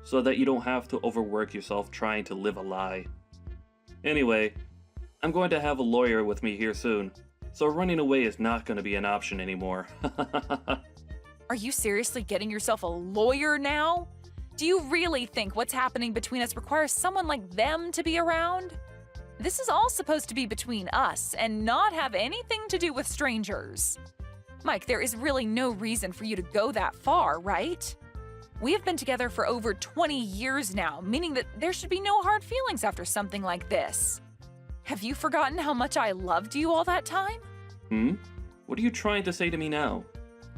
so that you don't have to overwork yourself trying to live a lie. Anyway, I'm going to have a lawyer with me here soon, so running away is not going to be an option anymore. Are you seriously getting yourself a lawyer now? Do you really think what's happening between us requires someone like them to be around? This is all supposed to be between us and not have anything to do with strangers. Mike, there is really no reason for you to go that far, right? We have been together for over 20 years now, meaning that there should be no hard feelings after something like this. Have you forgotten how much I loved you all that time? What are you trying to say to me now?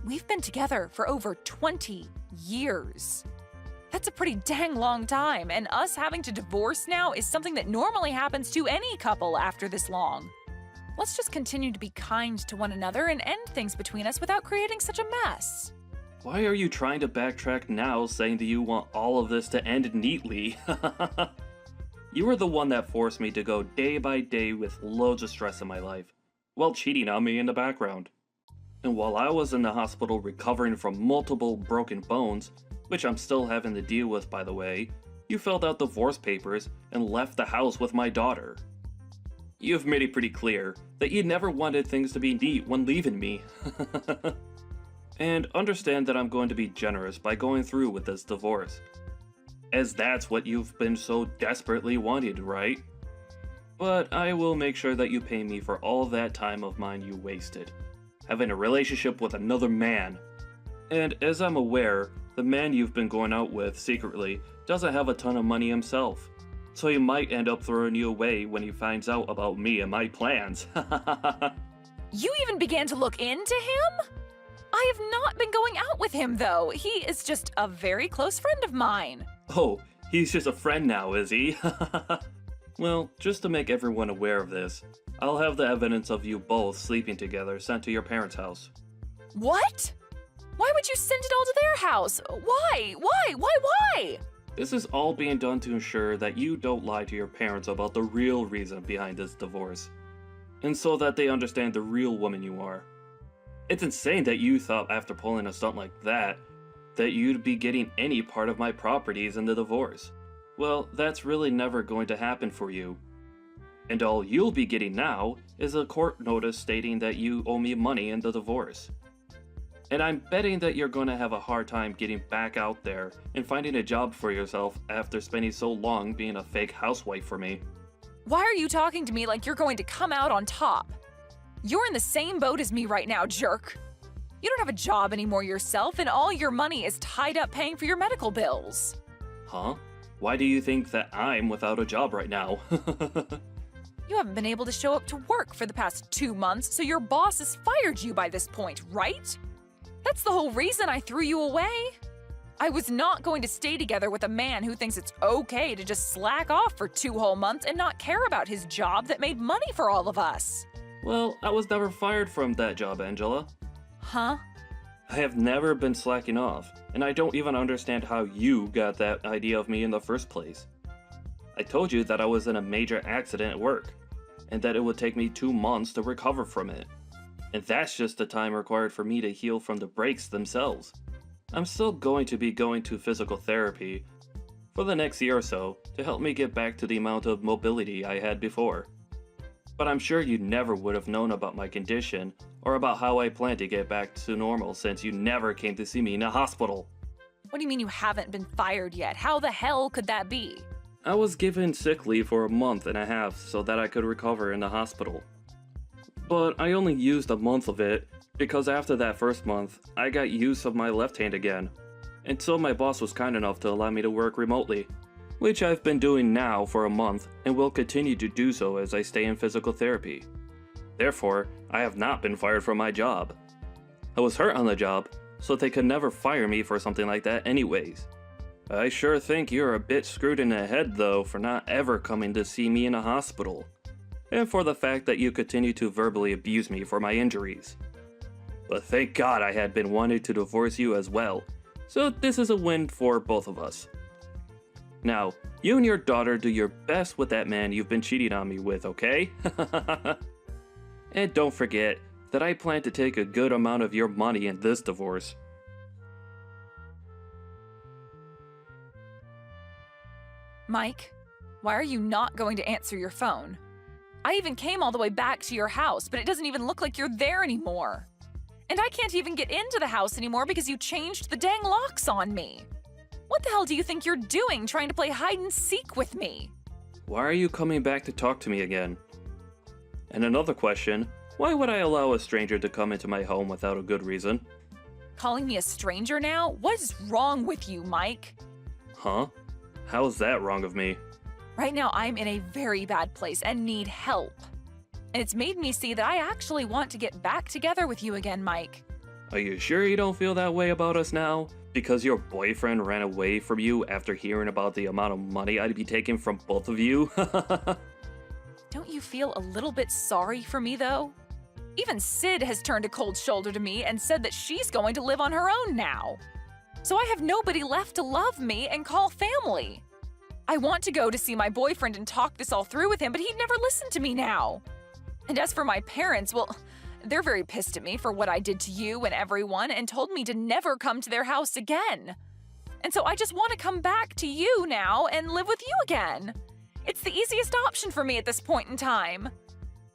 We've been together for over 20 years. That's a pretty dang long time, and us having to divorce now is something that normally happens to any couple after this long. Let's just continue to be kind to one another and end things between us without creating such a mess. Why are you trying to backtrack now, saying that you want all of this to end neatly? You were the one that forced me to go day by day with loads of stress in my life, while cheating on me in the background. And while I was in the hospital recovering from multiple broken bones, which I'm still having to deal with by the way, you filled out divorce papers and left the house with my daughter. You've made it pretty clear that you never wanted things to be neat when leaving me. And understand that I'm going to be generous by going through with this divorce, as that's what you've been so desperately wanting, right? But I will make sure that you pay me for all that time of mine you wasted, having a relationship with another man. And as I'm aware, the man you've been going out with secretly doesn't have a ton of money himself, so he might end up throwing you away when he finds out about me and my plans. You even began to look into him? I have not been going out with him, though. He is just a very close friend of mine. Oh, he's just a friend now, is he? Well, just to make everyone aware of this, I'll have the evidence of you both sleeping together sent to your parents' house. What? Why would you send it all to their house? Why? This is all being done to ensure that you don't lie to your parents about the real reason behind this divorce, and so that they understand the real woman you are. It's insane that you thought after pulling a stunt like that you'd be getting any part of my properties in the divorce. Well, that's really never going to happen for you. And all you'll be getting now is a court notice stating that you owe me money in the divorce. And I'm betting that you're going to have a hard time getting back out there and finding a job for yourself after spending so long being a fake housewife for me. Why are you talking to me like you're going to come out on top? You're in the same boat as me right now, jerk. You don't have a job anymore yourself, and all your money is tied up paying for your medical bills. Huh? Why do you think that I'm without a job right now? You haven't been able to show up to work for the past 2 months, so your boss has fired you by this point, right? That's the whole reason I threw you away. I was not going to stay together with a man who thinks it's okay to just slack off for 2 whole months and not care about his job that made money for all of us. Well, I was never fired from that job, Angela. Huh? I have never been slacking off, and I don't even understand how you got that idea of me in the first place. I told you that I was in a major accident at work, and that it would take me 2 months to recover from it. And that's just the time required for me to heal from the breaks themselves. I'm still going to be going to physical therapy for the next year or so to help me get back to the amount of mobility I had before. But I'm sure you never would have known about my condition or about how I plan to get back to normal since you never came to see me in a hospital. What do you mean you haven't been fired yet? How the hell could that be? I was given sick leave for a month and a half so that I could recover in the hospital. But I only used a month of it because after that first month, I got use of my left hand again. And so my boss was kind enough to allow me to work remotely, which I've been doing now for a month and will continue to do so as I stay in physical therapy. Therefore, I have not been fired from my job. I was hurt on the job, so they could never fire me for something like that anyways. I sure think you're a bit screwed in the head though for not ever coming to see me in a hospital, and for the fact that you continue to verbally abuse me for my injuries. But thank God I had been wanting to divorce you as well, so this is a win for both of us. Now, you and your daughter do your best with that man you've been cheating on me with, okay? And don't forget that I plan to take a good amount of your money in this divorce. Mike, why are you not going to answer your phone? I even came all the way back to your house, but it doesn't even look like you're there anymore. And I can't even get into the house anymore because you changed the dang locks on me. What the hell do you think you're doing trying to play hide and seek with me? Why are you coming back to talk to me again? And another question, why would I allow a stranger to come into my home without a good reason? Calling me a stranger now? What is wrong with you, Mike? Huh? How is that wrong of me? Right now, I'm in a very bad place and need help. And it's made me see that I actually want to get back together with you again, Mike. Are you sure you don't feel that way about us now? Because your boyfriend ran away from you after hearing about the amount of money I'd be taking from both of you? Don't you feel a little bit sorry for me, though? Even Sid has turned a cold shoulder to me and said that she's going to live on her own now. So I have nobody left to love me and call family. I want to go to see my boyfriend and talk this all through with him, but he'd never listen to me now. And as for my parents, well, they're very pissed at me for what I did to you and everyone and told me to never come to their house again. And so I just want to come back to you now and live with you again. It's the easiest option for me at this point in time.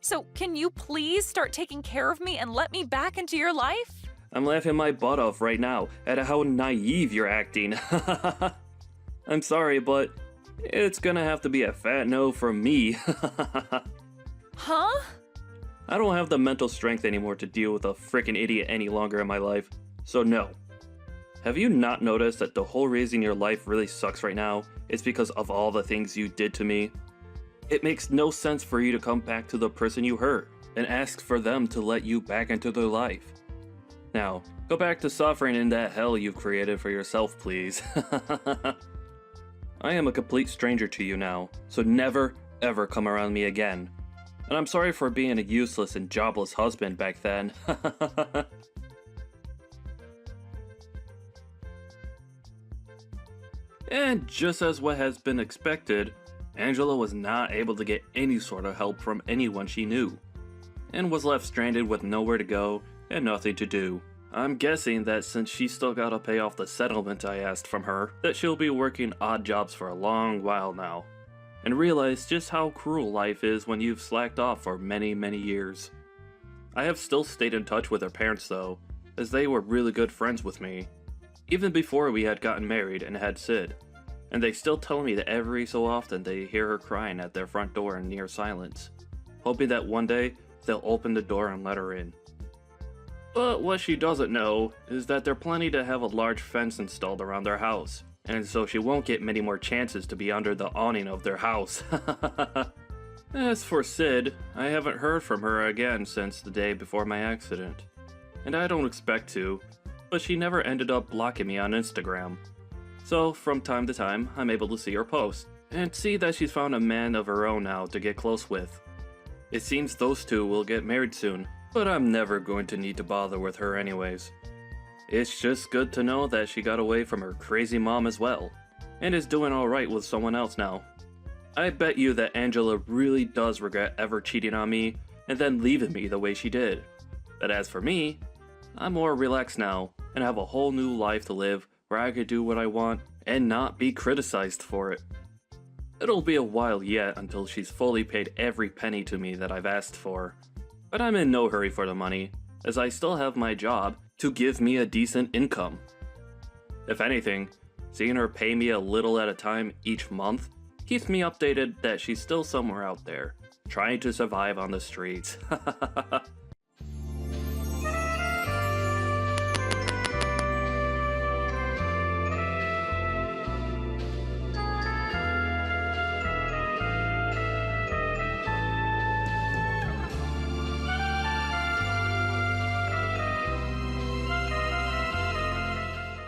So can you please start taking care of me and let me back into your life? I'm laughing my butt off right now at how naive you're acting. I'm sorry, but it's gonna have to be a fat no from me. Huh? I don't have the mental strength anymore to deal with a frickin' idiot any longer in my life, so no. Have you not noticed that the whole reason your life really sucks right now is because of all the things you did to me? It makes no sense for you to come back to the person you hurt and ask for them to let you back into their life. Now, go back to suffering in that hell you've created for yourself, please. I am a complete stranger to you now, so never, ever come around me again. And I'm sorry for being a useless and jobless husband back then. And just as what has been expected, Angela was not able to get any sort of help from anyone she knew, and was left stranded with nowhere to go and nothing to do. I'm guessing that since she still gotta pay off the settlement I asked from her, that she'll be working odd jobs for a long while now, and realize just how cruel life is when you've slacked off for many, many years. I have still stayed in touch with her parents though, as they were really good friends with me, even before we had gotten married and had Sid, and they still tell me that every so often they hear her crying at their front door in near silence, hoping that one day they'll open the door and let her in. But what she doesn't know is that they're planning to have a large fence installed around their house, and so she won't get many more chances to be under the awning of their house. As for Sid, I haven't heard from her again since the day before my accident, and I don't expect to, but she never ended up blocking me on Instagram. So from time to time, I'm able to see her post, and see that she's found a man of her own now to get close with. It seems those two will get married soon, but I'm never going to need to bother with her anyways. It's just good to know that she got away from her crazy mom as well, and is doing alright with someone else now. I bet you that Angela really does regret ever cheating on me and then leaving me the way she did. But as for me, I'm more relaxed now and have a whole new life to live where I could do what I want and not be criticized for it. It'll be a while yet until she's fully paid every penny to me that I've asked for. But I'm in no hurry for the money, as I still have my job to give me a decent income. If anything, seeing her pay me a little at a time each month keeps me updated that she's still somewhere out there, trying to survive on the streets.